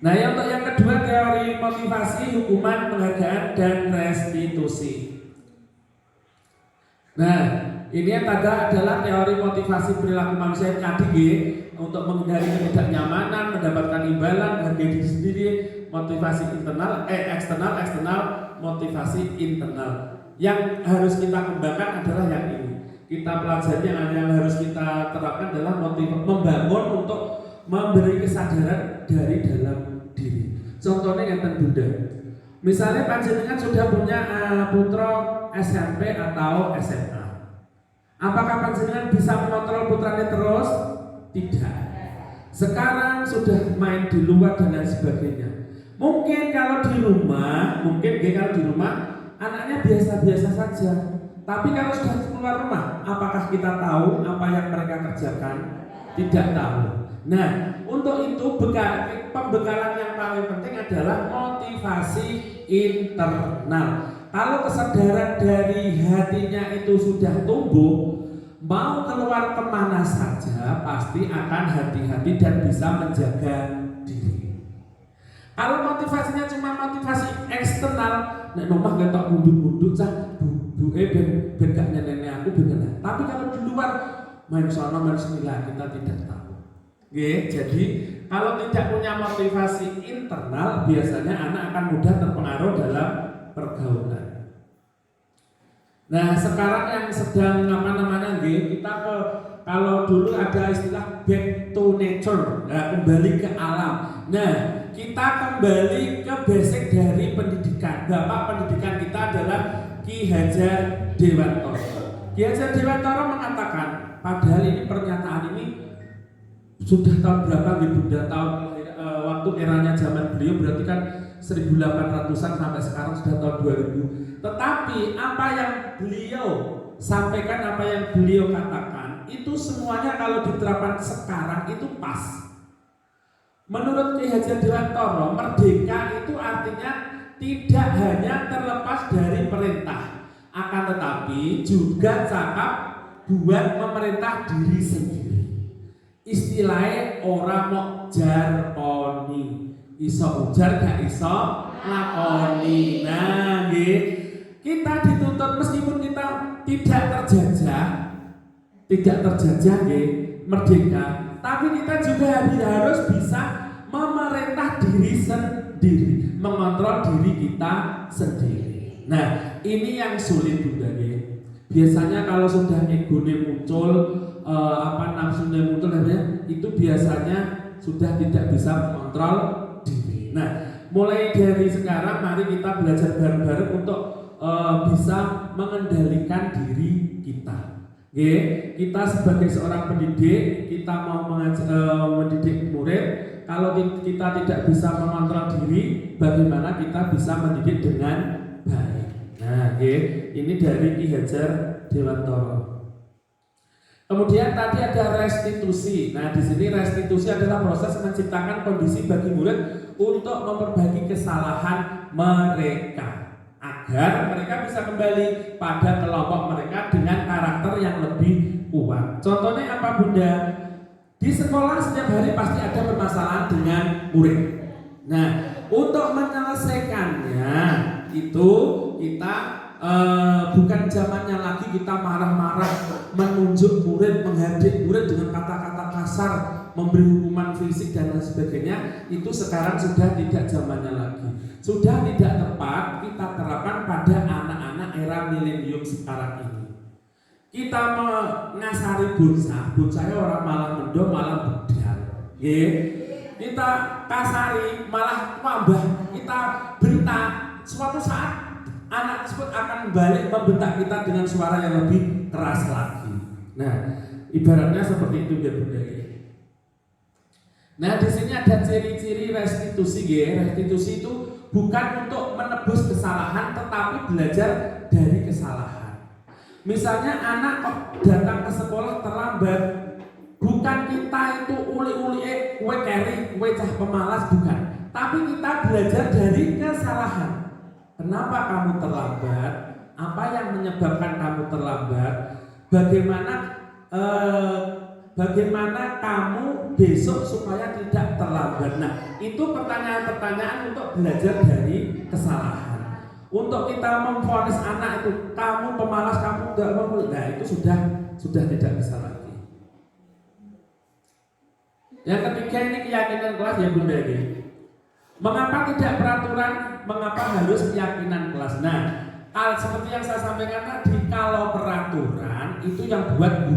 Nah untuk yang kedua, teori motivasi, hukuman, penghargaan, dan restitusi. Nah ini yang tanda adalah teori motivasi perilaku manusia tadi, untuk menghindari ketidaknyamanan, mendapatkan imbalan, menghargai diri sendiri, motivasi eksternal, motivasi internal. Yang harus kita kembangkan adalah yang ini. Kita pelajari yang harus kita terapkan adalah membangun untuk memberi kesadaran dari dalam diri. Contohnya yang Bunda. Misalnya panjenengan sudah punya putra SMP atau SMA. Apakah panjenengan bisa mengontrol putranya terus? Tidak. Sekarang sudah main di luar dan lain sebagainya. Mungkin kalau di rumah, anaknya biasa-biasa saja. Tapi kalau sudah keluar rumah, apakah kita tahu apa yang mereka kerjakan? Tidak tahu. Nah, untuk itu pembekalan yang paling penting adalah motivasi internal. Kalau kesadaran dari hatinya itu sudah tumbuh, mau keluar kemana saja pasti akan hati-hati dan bisa menjaga diri. Kalau motivasinya cuma motivasi eksternal, nek nomah ketok mundut-mundut cah ben gak nenek aku bener. Tapi kalau di luar main sono main semila kita tidak tahu. Jadi kalau tidak punya motivasi internal, biasanya anak akan mudah terpengaruh dalam pergaulan. Nah, sekarang yang sedang kita kalau dulu ada istilah back to nature, nah, kembali ke alam. Nah, kita kembali ke basic dari pendidikan. Bapak pendidikan kita adalah Ki Hajar Dewantoro. Ki Hajar Dewantoro mengatakan, padahal ini pernyataan ini sudah tahun berapa Bunda, tahun waktu eranya zaman beliau berarti kan 1800-an sampai sekarang sudah tahun 2000. Tetapi apa yang beliau sampaikan, apa yang beliau katakan, itu semuanya kalau diterapkan sekarang itu pas. Menurut Ki Hajar Dewantoro, merdeka itu artinya tidak hanya terlepas dari perintah, akan tetapi juga cakap buat memerintah diri sendiri. Istilahnya ora mok jarponi, iso ujar gak iso lakoni. Nah, nggih. Kita dituntut meskipun kita tidak terjajah nggih, merdeka, tapi kita juga harus bisa memerintah diri sendiri, mengontrol diri kita sendiri. Nah, ini yang sulit Bunda nggih. Biasanya kalau sudah egone muncul, nafsunya muncul itu biasanya sudah tidak bisa mengontrol diri. Nah, mulai dari sekarang mari kita belajar bareng-bareng untuk bisa mengendalikan diri kita. Kita sebagai seorang pendidik, kita mau mendidik murid. Kalau kita tidak bisa mengontrol diri, bagaimana kita bisa mendidik dengan baik? Nah, ini dari Ki Hajar Dewantoro. Kemudian tadi ada restitusi. Nah, di sini restitusi adalah proses menciptakan kondisi bagi murid untuk memperbaiki kesalahan mereka agar mereka bisa kembali pada kelompok mereka dengan karakter yang lebih kuat. Contohnya apa Bunda? Di sekolah setiap hari pasti ada permasalahan dengan murid. Nah, untuk menyelesaikannya itu kita bukan zamannya lagi kita marah-marah, menunjuk murid, menghardik murid dengan kata-kata kasar, memberi hukuman fisik dan lain sebagainya. Itu sekarang sudah tidak zamannya lagi. Sudah tidak tepat kita terapkan pada anak-anak era milenium sekarang ini. Kita mengasari bonsai orang malah mendom, malah bedal. Kita kasari malah wabah, kita bentak. Suatu saat anak tersebut akan balik membentak kita dengan suara yang lebih keras lagi. Nah, ibaratnya seperti itu ya Bunda. Nah, di sini ada ciri-ciri restitusi ya. Restitusi itu bukan untuk menebus kesalahan, tetapi belajar dari kesalahan. Misalnya anak kok datang ke sekolah terlambat, bukan kita itu uli-uli kue keri, kue cah pemalas, bukan. Tapi kita belajar dari kesalahan. Kenapa kamu terlambat? Apa yang menyebabkan kamu terlambat? Bagaimana kamu besok supaya tidak terlambat? Nah, itu pertanyaan-pertanyaan untuk belajar dari kesalahan. Untuk kita memvonis anak itu kamu pemalas, kamu tidak mau, nah itu sudah tidak bisa lagi. Yang ketiga ini keyakinan kelas ya Bunda ini. Mengapa tidak peraturan? Mengapa harus keyakinan kelas? Nah, seperti yang saya sampaikan tadi, kalau peraturan itu yang buat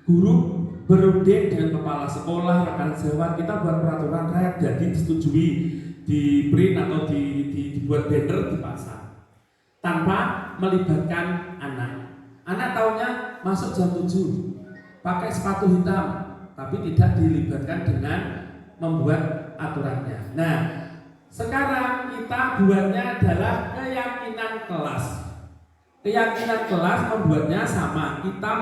guru berunding dengan kepala sekolah, rekan sejawat, kita buat peraturan rakyat jadi disetujui, di print atau dibuat banner dipasang tanpa melibatkan anak. Anak taunya masuk jam 7 pakai sepatu hitam, tapi tidak dilibatkan dengan membuat aturannya. Nah, sekarang kita buatnya adalah keyakinan kelas. Keyakinan kelas membuatnya sama. Kita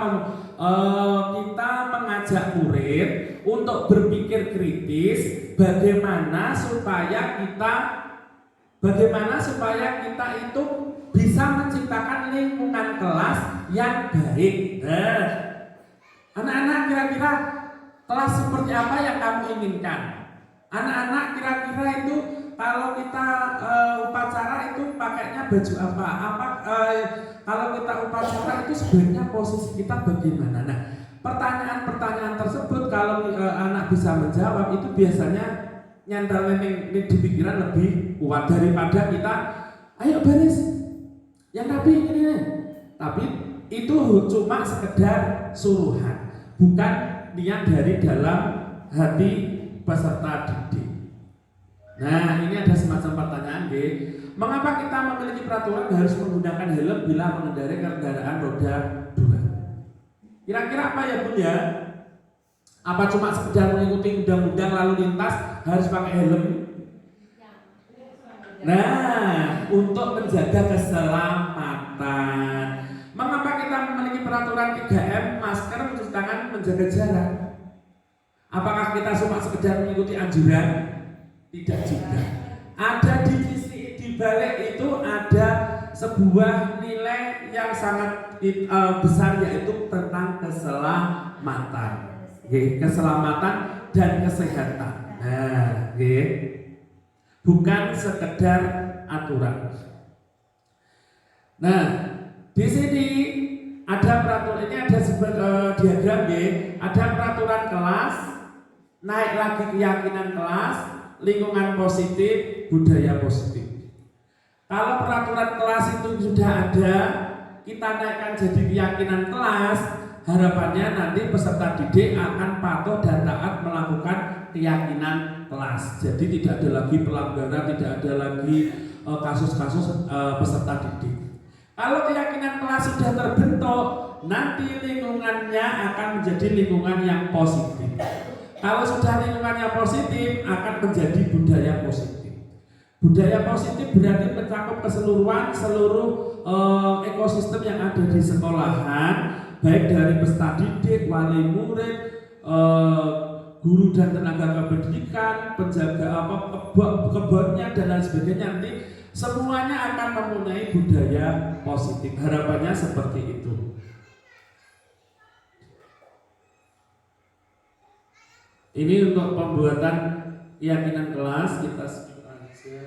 mengajak murid untuk berpikir kritis bagaimana supaya kita itu bisa menciptakan lingkungan kelas yang baik. Nah, anak-anak kira-kira kelas seperti apa yang kamu inginkan? Anak-anak kira-kira itu kalau kita upacara itu pakainya baju apa? Kalau kita upacara itu sebenarnya posisi kita bagaimana? Nah, pertanyaan-pertanyaan tersebut kalau anak bisa menjawab itu biasanya nyantel di pikiran lebih kuat daripada kita ayo baris yang rapi ini tapi itu cuma sekedar suruhan, bukan niat dari dalam hati peserta didik. Nah, ini ada semacam pertanyaan, mengapa kita memiliki peraturan harus menggunakan helm bila mengendarai kendaraan roda 2? Kira-kira apa ya Bun ya? Apa cuma sekedar mengikuti undang-undang lalu lintas harus pakai helm? Nah, untuk menjaga keselamatan. Mengapa kita memiliki peraturan 3M, masker, mencuci tangan, menjaga jarak? Apakah kita cuma sekedar mengikuti anjuran? Tidak juga. Ada di balik itu ada sebuah nilai yang sangat besar, yaitu tentang keselamatan. Keselamatan dan kesehatan. Nah, bukan sekedar aturan. Nah, di sini ada peraturan, ini ada diagram ada peraturan kelas, naik lagi keyakinan kelas, lingkungan positif, budaya positif. Kalau peraturan kelas itu sudah ada, kita naikkan jadi keyakinan kelas, harapannya nanti peserta didik akan patuh dan taat melakukan keyakinan kelas. Jadi tidak ada lagi pelanggaran, tidak ada lagi kasus-kasus peserta didik. Kalau keyakinan kelas sudah terbentuk, nanti lingkungannya akan menjadi lingkungan yang positif. Kalau sudah lingkungannya positif, akan menjadi budaya positif. Budaya positif berarti mencakup keseluruhan seluruh ekosistem yang ada di sekolahan, baik dari peserta didik, wali murid, guru dan tenaga kependidikan, penjaga kebunnya dan lain sebagainya. Nanti semuanya akan mempunyai budaya positif. Harapannya seperti itu. Ini untuk pembuatan keyakinan kelas, kita skip aja.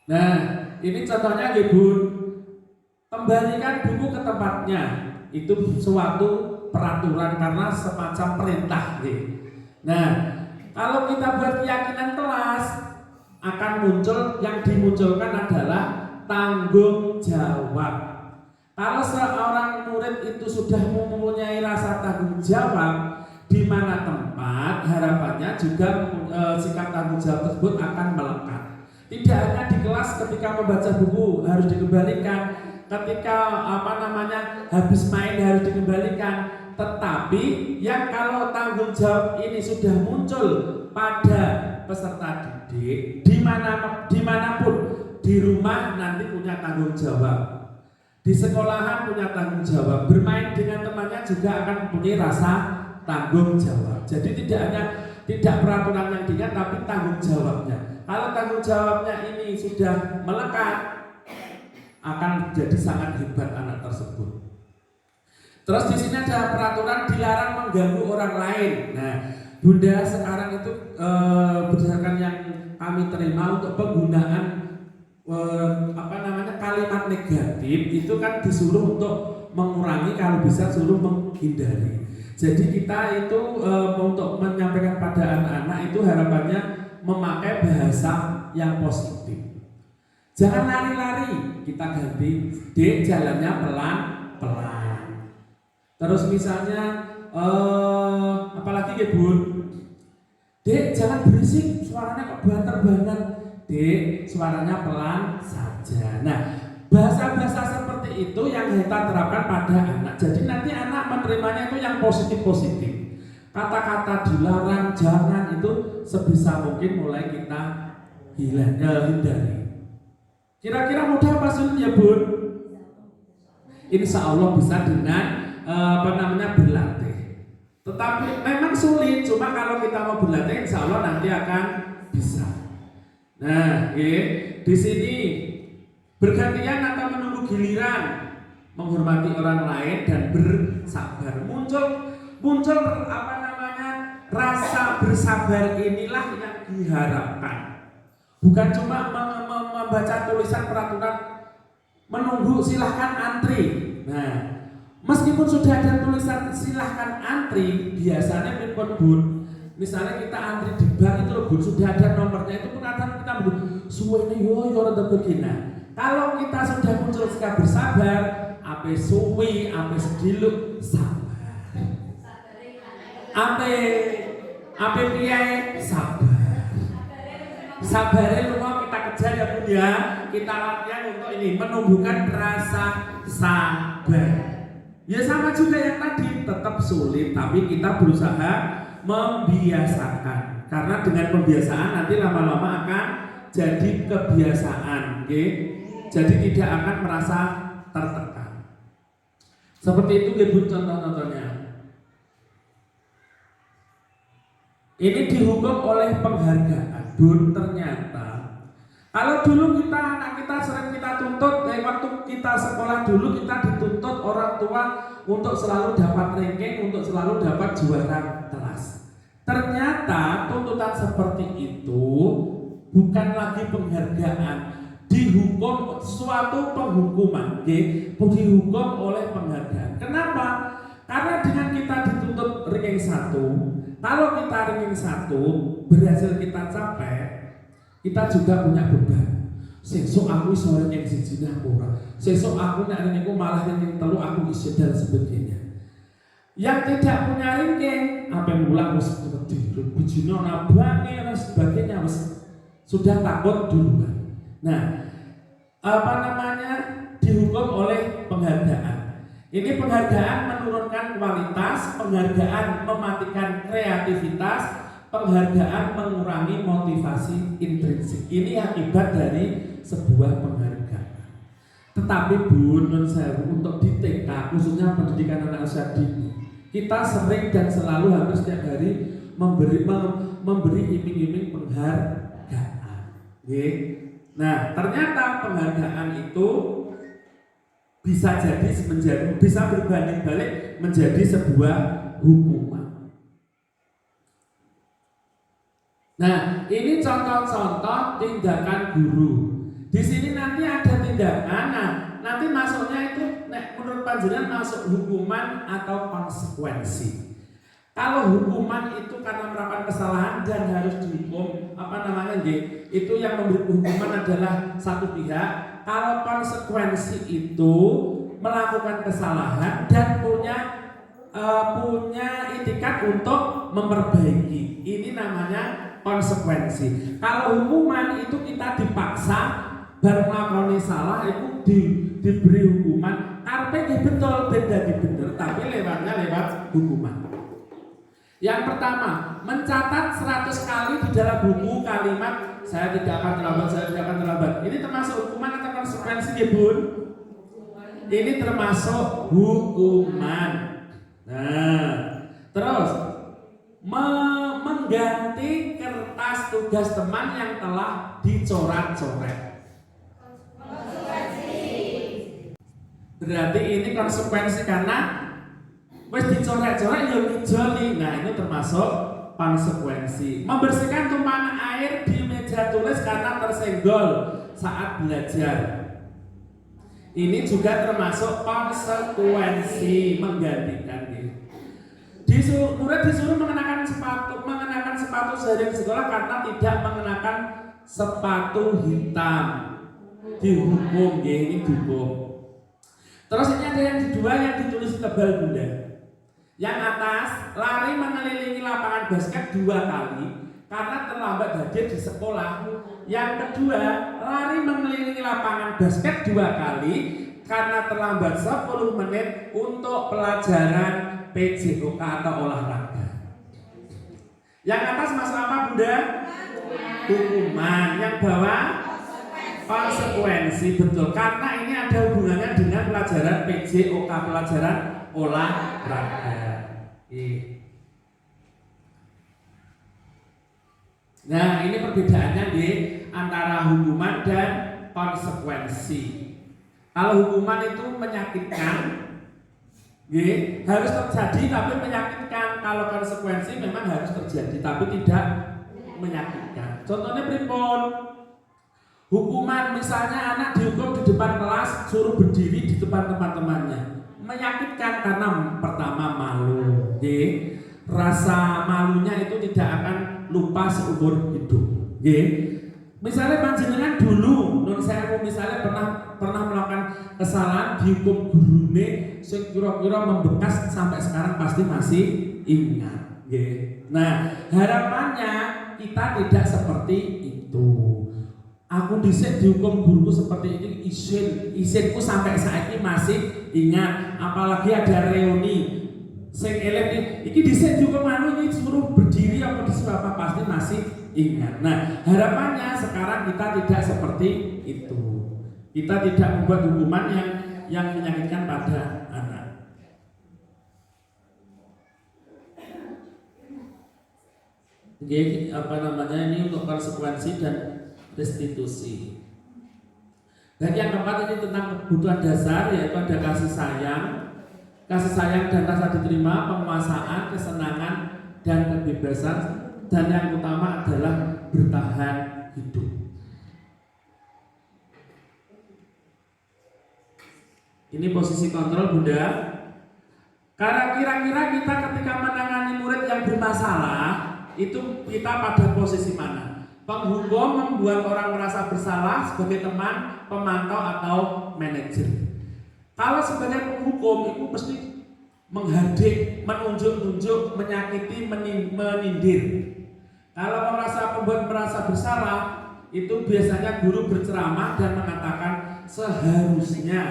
Nah, ini contohnya Bun. Kembalikan buku ke tempatnya. Itu suatu peraturan karena semacam perintah. Nah, kalau kita buat keyakinan kelas, akan muncul, yang dimunculkan adalah tanggung jawab. Kalau seorang murid itu sudah mempunyai rasa tanggung jawab di mana tempat, harapannya juga sikap tanggung jawab tersebut akan melekat. Tidak hanya di kelas ketika membaca buku harus dikembalikan, ketika habis main harus dikembalikan, tetapi yang kalau tanggung jawab ini sudah muncul pada peserta didik, dimanapun, di rumah nanti punya tanggung jawab. Di sekolahan punya tanggung jawab, bermain dengan temannya juga akan mempunyai rasa tanggung jawab. Jadi tidak peraturan yang diingat, tapi tanggung jawabnya. Kalau tanggung jawabnya ini sudah melekat, akan jadi sangat hebat anak tersebut. Terus di sini ada peraturan dilarang mengganggu orang lain. Nah, Bunda sekarang itu berdasarkan yang kami terima untuk penggunaan kalimat negatif itu kan disuruh untuk mengurangi, kalau bisa suruh menghindari. Jadi kita itu untuk menyampaikan pada anak-anak itu harapannya memakai bahasa yang positif. Jangan lari-lari, kita ganti, Dek jalannya pelan-pelan. Terus misalnya apalagi ya Bun, Dek jangan berisik, suaranya kok banter-banter. Dek, suaranya pelan saja. Nah, bahasa-bahasa seperti itu yang kita terapkan pada anak. Jadi nanti anak menerimanya itu yang positif-positif. Kata-kata dilarang, jangan itu sebisa mungkin mulai kita hindari. Kira-kira mudah apa sulit ya Bun? Insya Allah bisa dengan berlatih. Tetapi memang sulit, cuma kalau kita mau berlatih, insya Allah nanti akan bisa. Nah, di sini bergantian atau menunggu giliran, menghormati orang lain dan bersabar. Muncul rasa bersabar inilah yang diharapkan. Bukan cuma membaca tulisan peraturan menunggu silahkan antri. Nah, meskipun sudah ada tulisan silahkan antri, biasanya Bun, misalnya kita antri di bank itu Bun, sudah ada nomornya, itu pun kadang kita suwene yo rada begina. Kalau kita sudah muncul sikap bersabar, ape suwi, ape sediluk, sabar. Ape piye, sabar. Sabarnya lunga kita kejar ya Bun ya. Kita latihan untuk ini menumbuhkan rasa sabar. Ya sama juga yang tadi, tetap sulit tapi kita berusaha membiasakan. Karena dengan pembiasaan nanti lama-lama akan jadi kebiasaan, okay? Jadi tidak akan merasa tertekan. Seperti itu Bun contoh-contohnya. Ini dihukum oleh penghargaan. Bun ternyata kalau dulu anak kita sering kita tuntut, waktu kita sekolah dulu kita dituntut orang tua untuk selalu dapat ranking, untuk selalu dapat juara kelas. Ternyata tuntutan seperti itu bukan lagi penghargaan, dihukum suatu penghukuman, dihukum oleh penghargaan. Kenapa? Karena dengan kita dituntut ranking 1, kalau kita ranking 1 berhasil kita capai, kita juga punya beban. Sesuk aku iso ranking 1 apa ora. Sesuk aku nek ranking malah ranking 3 aku iso dan sebagainya. Yang tidak punya ranking, apa yang mulang wis wedi, bujine nabane dan sebagainya wis sudah takut duluan. Nah, dihukum oleh penghargaan. Ini penghargaan menurunkan kualitas, penghargaan mematikan kreativitas, penghargaan mengurangi motivasi intrinsik. Ini akibat dari sebuah penghargaan. Tetapi Bun, untuk di TK, khususnya pendidikan anak usia dini, kita sering dan selalu hampir setiap hari memberi iming-iming penghargaan. Nah, ternyata penghargaan itu bisa berbanding balik menjadi sebuah hukuman. Nah, ini contoh-contoh tindakan guru. Di sini nanti ada tindakan, nanti masuknya itu menurut panjenengan masuk hukuman atau konsekuensi. Kalau hukuman itu karena melakukan kesalahan dan harus dihukum, itu yang memberi hukuman adalah satu pihak. Kalau konsekuensi itu melakukan kesalahan dan punya itikat untuk memperbaiki, ini namanya konsekuensi. Kalau hukuman itu kita dipaksa baru melakukan salah itu diberi hukuman. Karena betul beda di bener, tapi lewat hukuman. Yang pertama, mencatat 100 kali di dalam buku kalimat saya tidak akan terlambat. Ini termasuk hukuman atau konsekuensi ya Bun? Ini termasuk hukuman. Nah, terus mengganti kertas tugas teman yang telah dicoret-coret. Berarti ini konsekuensi karena wis dicoret-coret ya ngijoli. Nah, ini termasuk konsekuensi. Membersihkan tumpahan air di meja tulis karena tersenggol saat belajar. Ini juga termasuk konsekuensi menggantikan. Murid disuruh mengenakan sepatu sehari di sekolah karena tidak mengenakan sepatu hitam. Dihukum, ini dihukum. Terus ini ada yang kedua yang ditulis tebal Bunda. Yang atas, lari mengelilingi lapangan basket 2 kali karena terlambat hadir di sekolah. Yang kedua, lari mengelilingi lapangan basket 2 kali karena terlambat 10 menit untuk pelajaran PJOK atau olahraga. Yang atas masuk apa Bunda? Hukuman. Yang bawah konsekuensi, betul. Karena ini ada hubungannya dengan pelajaran PJOK, pelajaran olahraga. Nah, ini perbedaannya antara hukuman dan konsekuensi. Kalau hukuman itu menyakitkan, harus terjadi tapi menyakitkan. Kalau konsekuensi memang harus terjadi tapi tidak menyakitkan. Contohnya pripun? Hukuman misalnya anak dihukum di depan kelas suruh berdiri di depan teman-temannya. Menyakitkan karena pertama malu, rasa malunya itu tidak akan lupa seumur hidup. Misalnya panjenengan dulu, nun sewu misalnya pernah melakukan kesalahan dihukum gurune sing kira-kira membekas sampai sekarang pasti masih ingat. Nggih. Nah, harapannya kita tidak seperti itu. Aku dhisik dihukum guruku seperti ini, isinku sampai saat ini masih ingat. Apalagi ada reuni sing elek iki dhisik dihukum anu ini suruh berdiri apa disuruh apa pasti masih ingat. Nah, harapannya sekarang kita tidak seperti itu. Kita tidak membuat hukuman yang menyakitkan pada anak. Jadi ini untuk konsekuensi dan restitusi. Dan yang keempat ini tentang kebutuhan dasar, yaitu ada kasih sayang dan rasa diterima, penguasaan, kesenangan dan kebebasan, dan yang utama adalah bertahan hidup. Ini posisi kontrol Bunda. Karena kira-kira kita ketika menangani murid yang bermasalah, itu kita pada posisi mana? Penghukum, membuat orang merasa bersalah sebagai teman, pemantau atau manajer. Kalau sebagai penghukum itu pasti menghadik, menunjuk-nunjuk, menyakiti, menindir. Kalau membuat merasa bersalah, itu biasanya guru berceramah dan mengatakan seharusnya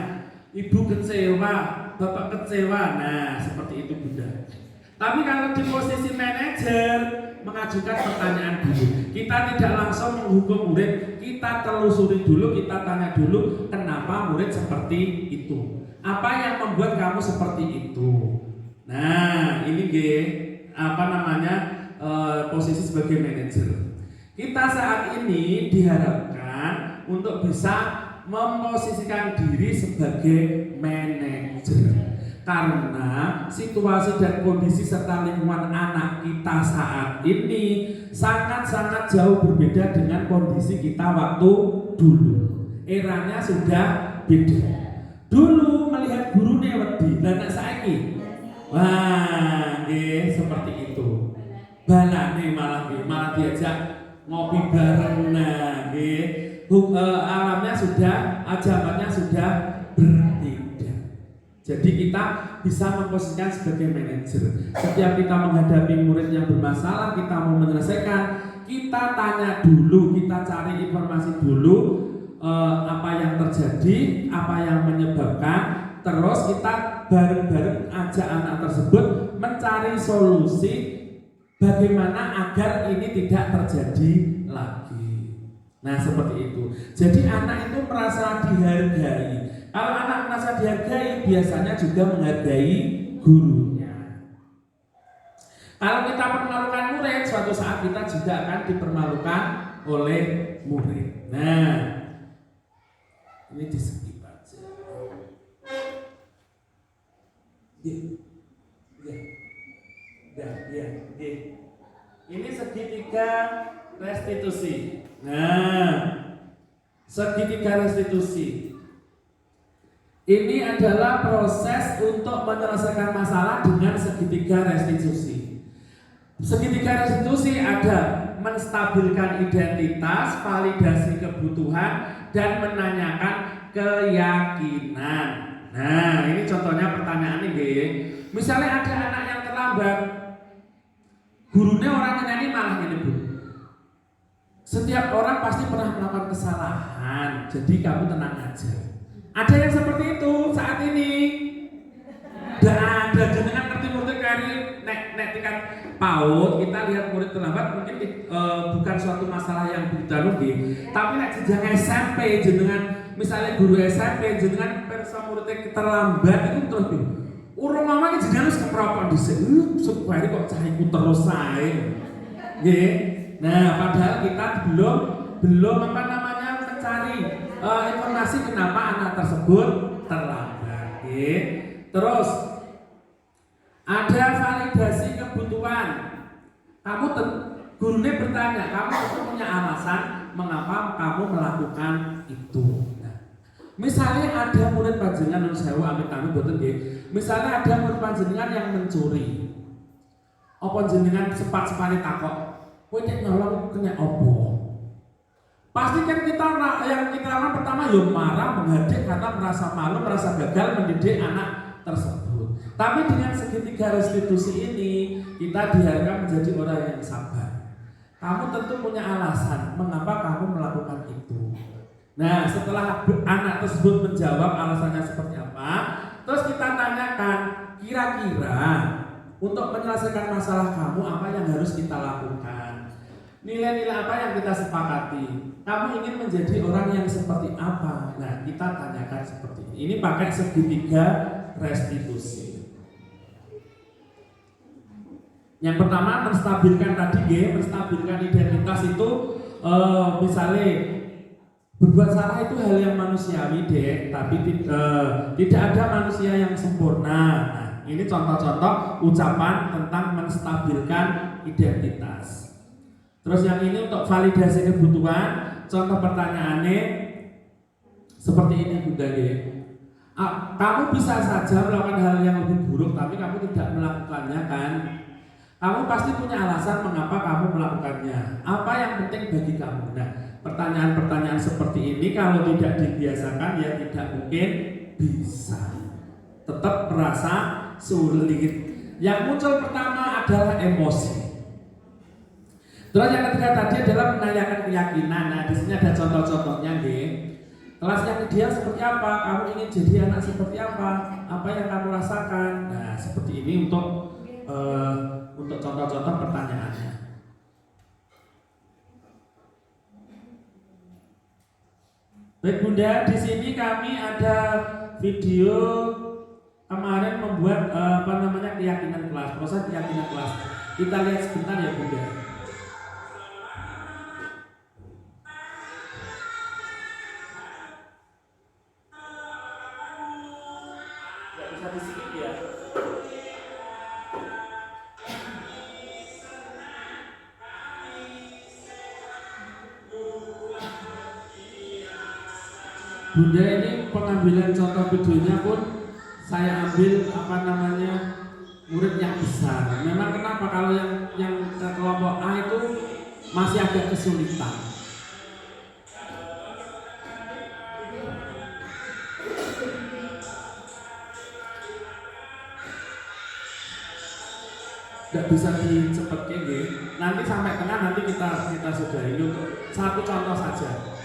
ibu kecewa, bapak kecewa. Nah, seperti itu Bunda. Tapi kalau di posisi manajer, mengajukan pertanyaan dulu. Kita tidak langsung menghukum murid, kita telusuri dulu, kita tanya dulu kenapa murid seperti itu. Apa yang membuat kamu seperti itu? Nah, ini posisi sebagai manajer. Kita saat ini diharapkan untuk bisa memposisikan diri sebagai manajer. Karena situasi dan kondisi serta lingkungan anak kita saat ini sangat-sangat jauh berbeda dengan kondisi kita waktu dulu. Eranya sudah beda. Dulu melihat guru wedi, dan saiki wah, seperti itu. Balane malah diajak ngopi bareng. Nah, alamnya sudah, zamannya sudah berbeda. Jadi kita bisa memposisikan sebagai manajer. Setiap kita menghadapi murid yang bermasalah, kita mau menyelesaikan, kita tanya dulu, kita cari informasi dulu apa yang terjadi, apa yang menyebabkan, terus kita bareng-bareng ajak anak tersebut mencari solusi bagaimana agar ini tidak terjadi lagi. Nah, seperti itu. Jadi anak itu merasa dihargai. Kalau anak merasa dihargai, biasanya juga menghargai gurunya. Kalau kita mempermalukan murid, suatu saat kita juga akan dipermalukan oleh murid. Nah, ini di skip aja. Ini segitiga restitusi. Nah, segitiga restitusi. Ini adalah proses untuk menyelesaikan masalah dengan segitiga restitusi. Segitiga restitusi ada menstabilkan identitas, validasi kebutuhan, dan menanyakan keyakinan. Nah, ini contohnya pertanyaan ini. Misalnya ada anak yang terlambat, gurunya orang ini malah ini Bu. Setiap orang pasti pernah melakukan kesalahan, jadi kamu tenang aja. Ada yang seperti itu saat ini. Ada jenengan ngerti murid kari nek tingkat PAUD kita lihat murid terlambat mungkin bukan suatu masalah yang begitu nggih. Tapi nek jenjang SMP jenengan misalnya guru SMP jenengan persa muridnya terlambat itu terus urung mama iki jenengan wis kepropon dhisik. Supaya kok cahiku terus sae. Nggih. Nah, padahal kita belum mencari informasi kenapa anak tersebut terlambat. Okay. Terus ada validasi kebutuhan. Gurunya bertanya, kamu punya alasan mengapa kamu melakukan itu. Nah, misalnya ada murid panjenengan nun sewu amit-amit boten nggih. Misalnya ada murid panjenengan yang mencuri. Apa jenengan sepat-sepane takok, kowe nek nyolong kena apa? Pasti kan yang kita lakukan pertama marah, menghadik karena merasa malu, merasa gagal mendidik anak tersebut. Tapi dengan segitiga restitusi ini kita diharapkan menjadi orang yang sabar. Kamu tentu punya alasan mengapa kamu melakukan itu. Nah, setelah anak tersebut menjawab alasannya seperti apa, terus kita tanyakan, kira-kira untuk menyelesaikan masalah kamu apa yang harus kita lakukan? Nilai-nilai apa yang kita sepakati? Kamu ingin menjadi orang yang seperti apa? Nah, kita tanyakan seperti ini. Ini pakai segitiga restitusi. Yang pertama menstabilkan tadi, menstabilkan identitas itu misalnya berbuat salah itu hal yang manusiawi tapi tidak ada manusia yang sempurna. Nah, ini contoh-contoh ucapan tentang menstabilkan identitas. Terus yang ini untuk validasi kebutuhan, contoh pertanyaannya seperti ini Bunda kamu bisa saja melakukan hal yang lebih buruk tapi kamu tidak melakukannya kan? Kamu pasti punya alasan mengapa kamu melakukannya. Apa yang penting bagi kamu? Nah, pertanyaan-pertanyaan seperti ini kalau tidak dibiasakan ya tidak mungkin bisa. Tetap merasa sulit. Yang muncul pertama adalah emosi. Terus yang ketiga tadi adalah menanyakan keyakinan. Nah, di sini ada contoh-contohnya, Kelas yang ideal seperti apa? Kamu ingin jadi anak seperti apa? Apa yang kamu rasakan? Nah, seperti ini untuk contoh-contoh pertanyaannya. Baik Bunda, di sini kami ada video kemarin membuat keyakinan kelas, proses keyakinan kelas. Kita lihat sebentar ya Bunda. Bunda, ini pengambilan contoh videonya pun saya ambil murid yang besar. Memang kenapa kalau yang kelompok A itu masih agak kesulitan. Tidak bisa dicepetkan Nanti sampai tengah nanti kita sudahi untuk satu contoh saja.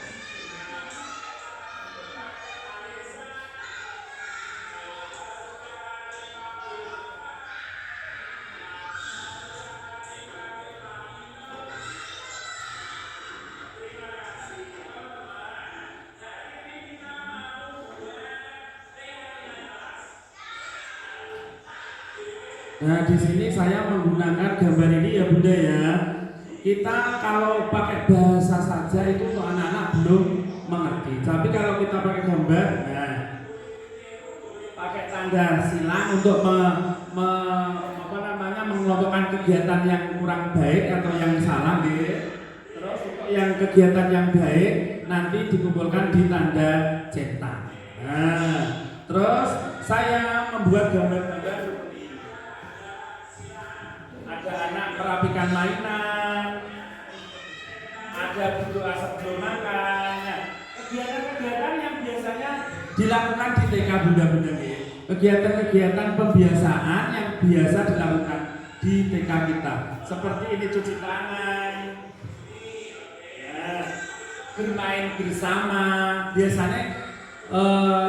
Nah, di sini saya menggunakan gambar ini ya Bunda ya. Kita kalau pakai bahasa saja itu untuk anak-anak belum mengerti. Tapi kalau kita pakai gambar, pakai tanda silang untuk mengelompokkan kegiatan yang kurang baik atau yang salah, Terus untuk yang kegiatan yang baik nanti dikumpulkan di tanda cetak. Nah, terus saya membuat gambar-gambar. Ada anak merapikan mainan, ada berdoa sebelum makan. Nah, kegiatan-kegiatan yang biasanya dilakukan di TK Bunda-Bunda, kegiatan-kegiatan pembiasaan yang biasa dilakukan di TK kita, seperti ini cuci tangan, bermain bersama. Biasanya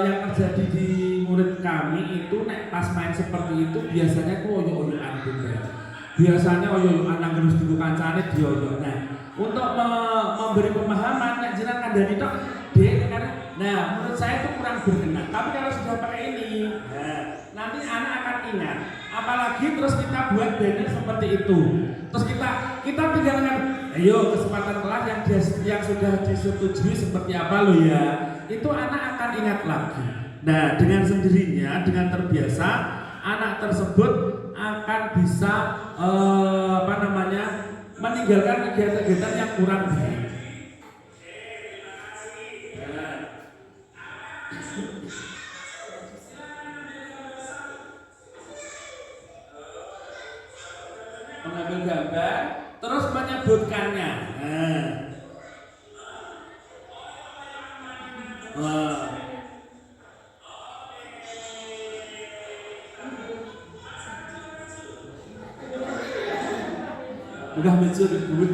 yang terjadi di murid kami itu pas main seperti itu biasanya oyo-oyoan Bunda. Biasanya anak harus dulu kancane dioyo. Nah, untuk memberi pemahaman nek jenengan kandhani tok, nah menurut saya itu kurang berkenan. Tapi kalau sudah pakai ini, nanti anak akan ingat. Apalagi terus kita buat banner seperti itu. Terus kita tinggalkan, ayo kesempatan kelas yang sudah disetujui seperti apa lo ya. Itu anak akan ingat lagi. Nah, dengan sendirinya, dengan terbiasa, anak tersebut akan bisa meninggalkan kegiatan-kegiatan yang kurang baik. Mengambil gambar, terus menyebutkannya. Enggak mencuri duit.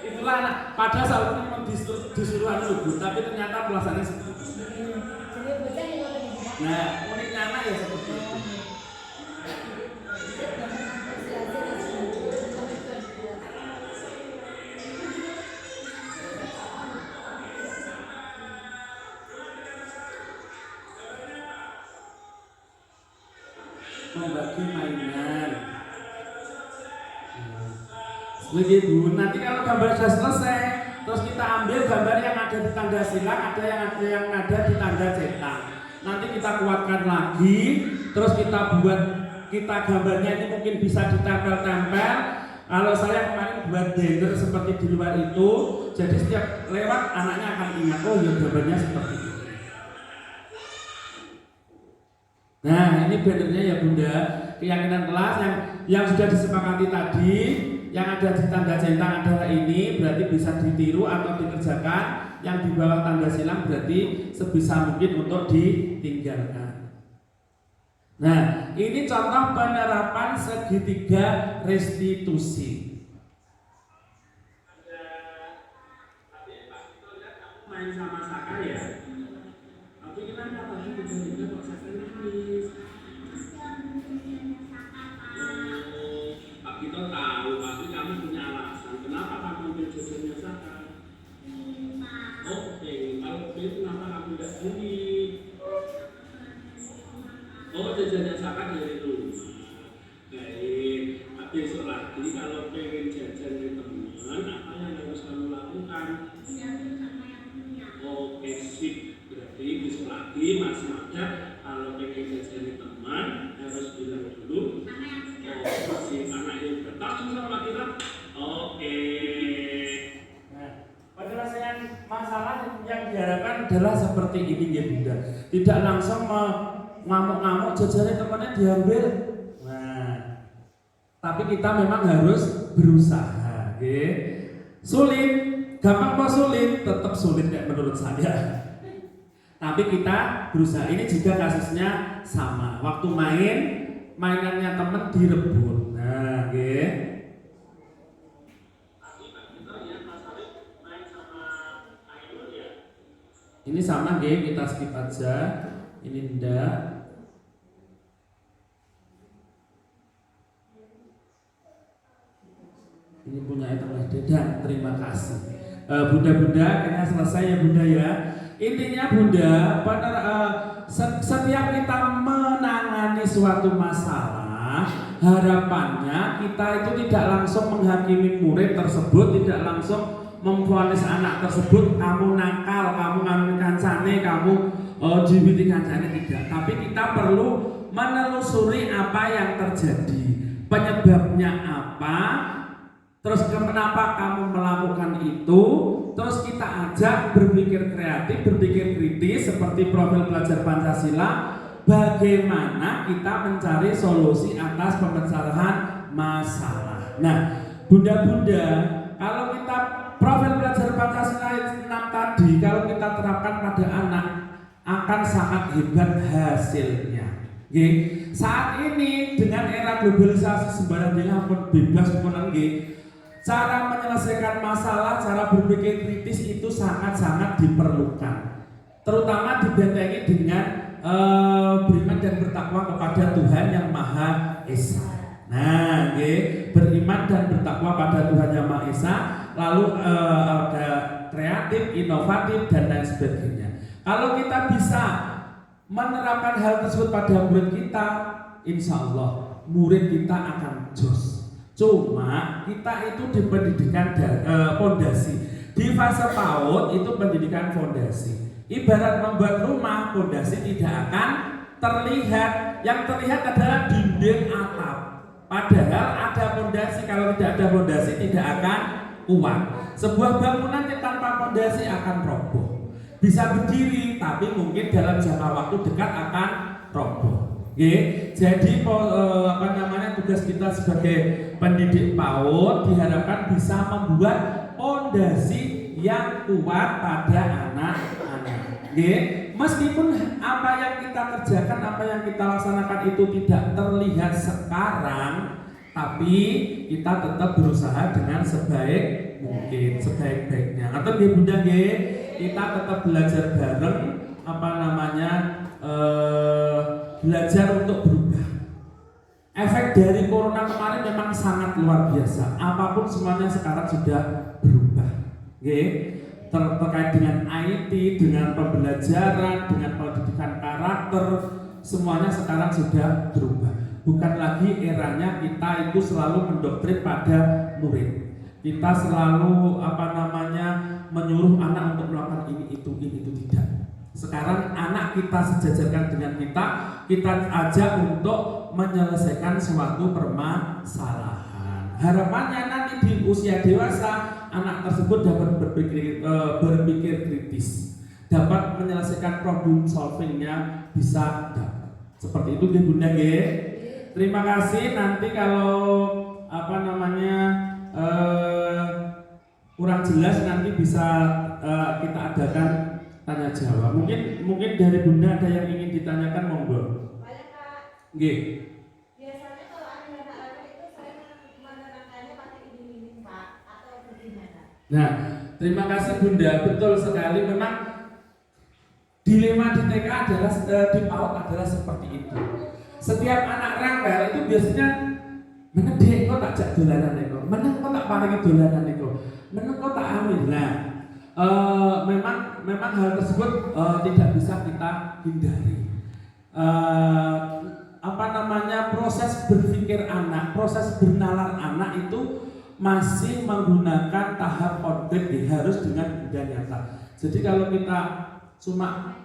Itulah anak. Padahal saat ini memang disuruh anu Bu, tapi ternyata pelaksanaannya seperti itu. Nah, uniknya anak ya seperti itu. Membagi mainan. Lagi Bu, nanti kalau gambar sudah selesai, terus kita ambil gambar yang ada di tanda silang, ada yang ada di tanda cetak. Nanti kita kuatkan lagi, terus kita gambarnya ini mungkin bisa ditempel-tempel. Kalau saya kemarin buat banner seperti di luar itu, jadi setiap lewat anaknya akan ingat, oh ya gambarnya seperti itu. Nah, ini bannernya ya Bunda, keyakinan kelas yang sudah disepakati tadi, yang ada di tanda centang adalah ini, berarti bisa ditiru atau dikerjakan. Yang di bawah tanda silang berarti sebisa mungkin untuk ditinggalkan. Nah, ini contoh penerapan segitiga restitusi. Main sama Saka ya. Tapi kenapa tadi tiba-tiba kok Saka nangis? Pak Gito tahu, pasti kamu punya alasan. Kenapa kamu ambil jajannya Saka? Oke, kalau begitu kenapa kamu tidak beli? Oh, jajannya Saka dari rumah. Baik, besok lagi kalau pengen jajan di teman, apa yang harus kamu lakukan? Oke, sip. Berarti besok lagi Mas Maja kalau pengen jajan di teman harus bilang dulu. Oh, si anak yang bertarung sama kita. Oke. Nah, penyelesaian masalah yang diharapkan adalah seperti ini ya Bunda. Tidak langsung ngamuk-ngamuk jajannya temannya diambil. Nah, tapi kita memang harus berusaha. Okay? Sulit, gampang apa sulit? Tetap sulit ya menurut saya. Tapi kita berusaha. Ini juga kasusnya sama. Waktu mainannya teman direbut. Nah, okay. Ini sama nggih, kita skip aja. Ini enggak. Ini punya Tengah Dedan. Terima kasih. Bunda-bunda, kayaknya selesai ya Bunda ya. Intinya Bunda, setiap kita menangani suatu masalah, harapannya kita itu tidak langsung menghakimi murid tersebut, tidak langsung memvonis anak tersebut kamu nakal, kamu ngambil kancane, kamu jibiti kancane, tidak. Tapi kita perlu menelusuri apa yang terjadi, penyebabnya apa, terus kenapa kamu melakukan itu, terus kita ajak berpikir kreatif, berpikir kritis seperti profil pelajar Pancasila, bagaimana kita mencari solusi atas permasalahan masalah. Nah, bunda-bunda, kalau kita profil pelajar Pancasila 6 tadi kalau kita terapkan pada anak akan sangat hebat hasilnya. Oke. Saat ini dengan era globalisasi sembarang pun bebas pun cara menyelesaikan masalah, cara berpikir kritis itu sangat-sangat diperlukan. Terutama dibentengi dengan beriman dan bertakwa kepada Tuhan yang Maha Esa. Nah, beriman dan bertakwa pada Tuhan yang Maha Esa, lalu ada kreatif, inovatif dan lain sebagainya. Kalau kita bisa menerapkan hal tersebut pada murid kita, insya Allah murid kita akan jos. Cuma kita itu di pendidikan fondasi. Di fase PAUD itu pendidikan fondasi. Ibarat membuat rumah, fondasi tidak akan terlihat. Yang terlihat adalah dinding atap. Padahal ada fondasi, kalau tidak ada fondasi tidak akan kuat. Sebuah bangunan tanpa fondasi akan roboh. Bisa berdiri, tapi mungkin dalam jangka waktu dekat akan roboh. Jadi tugas kita sebagai pendidik PAUD diharapkan bisa membuat fondasi yang kuat pada anak-anak. Meskipun apa yang kita kerjakan, apa yang kita laksanakan itu tidak terlihat sekarang, tapi kita tetap berusaha dengan sebaik mungkin, sebaik-baiknya. Atau nggih Bunda nggih, kita tetap belajar bareng belajar untuk berubah. Efek dari corona kemarin memang sangat luar biasa. Apapun semuanya sekarang sudah berubah. Nggih. Terkait dengan IT, dengan pembelajaran, dengan pendidikan karakter, semuanya sekarang sudah berubah. Bukan lagi eranya kita itu selalu mendoktrin pada murid. Kita selalu menyuruh anak untuk melakukan ini itu tidak. Sekarang anak kita sejajarkan dengan kita ajak untuk menyelesaikan suatu permasalahan. Harapannya nanti di usia dewasa anak tersebut dapat berpikir kritis, dapat menyelesaikan problem solvingnya bisa dapat. Seperti itu nggih Bunda nggih. Terima kasih. Nanti kalau kurang jelas nanti bisa kita adakan tanya jawab. Mungkin dari Bunda ada yang ingin ditanyakan, monggo. Banyak Kak. Nggih. Biasanya kalau anak-anak itu saya menerangkannya pakai ini Pak atau bagaimana? Nah, terima kasih Bunda. Betul sekali. Memang dilema di TK adalah di PAUD adalah seperti itu. Setiap anak rangkal itu biasanya menedek kok tak jak dolanan eko, meneng kok tak paringi dolanan eko, meneng kok tak amin. Nah, memang hal tersebut tidak bisa kita hindari. Proses berpikir anak, proses bernalar anak itu masih menggunakan tahap konflik, harus dengan benda nyata. Jadi kalau kita cuma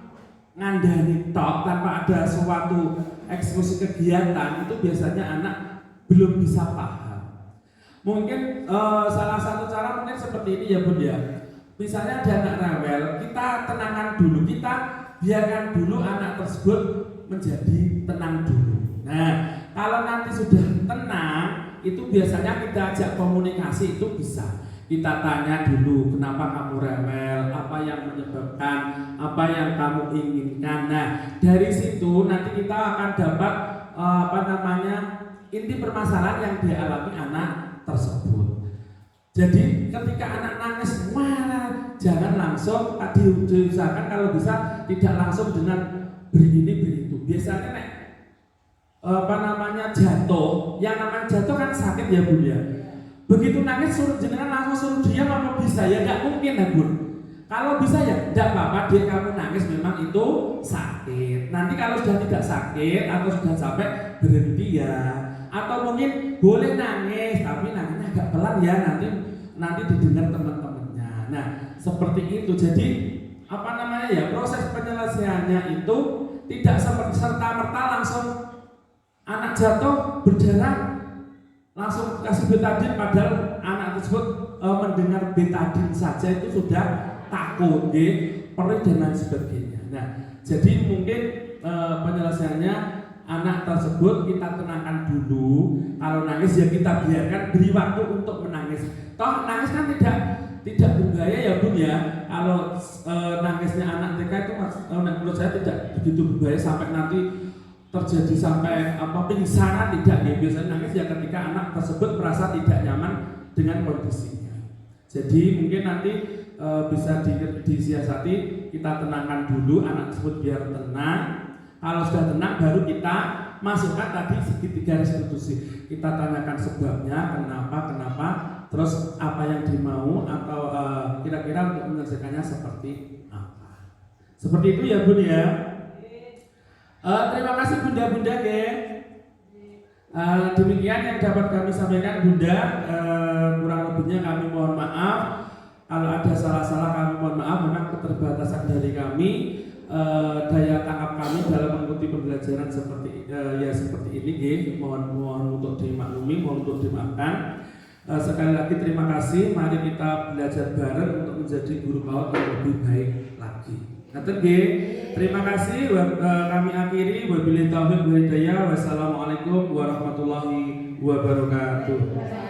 ngandani tok tanpa ada suatu eksekusi kegiatan, itu biasanya anak belum bisa paham. Mungkin salah satu cara mungkin seperti ini ya Bun ya. Misalnya ada anak rewel, kita tenangkan dulu, kita biarkan dulu anak tersebut menjadi tenang dulu. Nah, kalau nanti sudah tenang, itu biasanya kita ajak komunikasi itu bisa. Kita tanya dulu, kenapa kamu rewel, apa yang menyebabkan, apa yang kamu inginkan. Nah, dari situ nanti kita akan dapat inti permasalahan yang dialami anak tersebut. Jadi ketika anak nangis, jangan langsung diusahakan kalau bisa tidak langsung dengan beri ini beri itu. Biasanya jatuh, yang namanya jatuh kan sakit ya Bun ya. Begitu nangis suruh jenengan langsung suruh diam apa bisa ya? Nggak mungkin ya Bun. Kalau bisa ya tidak apa-apa, dia kamu nangis memang itu sakit. Nanti kalau sudah tidak sakit atau sudah capek berhenti ya. Atau mungkin boleh nangis tapi nangisnya agak pelan ya, nanti didengar teman-temannya. Nah seperti itu. Jadi proses penyelesaiannya itu tidak seperti serta-merta langsung anak jatuh berdarah langsung kasih betadin, padahal anak tersebut mendengar betadin saja itu sudah takut, perih dan lain sebagainya. Nah, jadi mungkin penyelesaiannya anak tersebut kita tenangkan dulu. Kalau nangis ya kita biarkan, beri waktu untuk menangis. Toh nangis kan tidak berbahaya ya Bun ya. Kalau nangisnya anak TK itu menurut saya tidak begitu berbahaya sampai nanti terjadi sampai pingsan, tidak ya. Biasanya nangis ya ketika anak tersebut merasa tidak nyaman dengan kondisinya. Jadi mungkin nanti bisa disiasati, kita tenangkan dulu anak tersebut biar tenang. Kalau sudah tenang baru kita masukkan tadi segitiga restitusi. Kita tanyakan sebabnya, kenapa, terus apa yang dimau atau kira-kira untuk menyelesaikannya seperti apa. Seperti itu ya Bun ya. Terima kasih Bunda-bunda demikian yang dapat kami sampaikan Bunda. Kurang lebihnya kami mohon maaf. Kalau ada salah-salah kami mohon maaf. Memang keterbatasan dari kami, daya tangkap kami dalam mengikuti pembelajaran seperti ini mohon untuk dimaklumi, mohon untuk dimaafkan. Sekali lagi terima kasih. Mari kita belajar bareng untuk menjadi guru PAUD yang lebih baik lagi. Terima kasih. Kami akhiri. Wabillahi taufiq wal hidayah. Wassalamualaikum warahmatullahi wabarakatuh.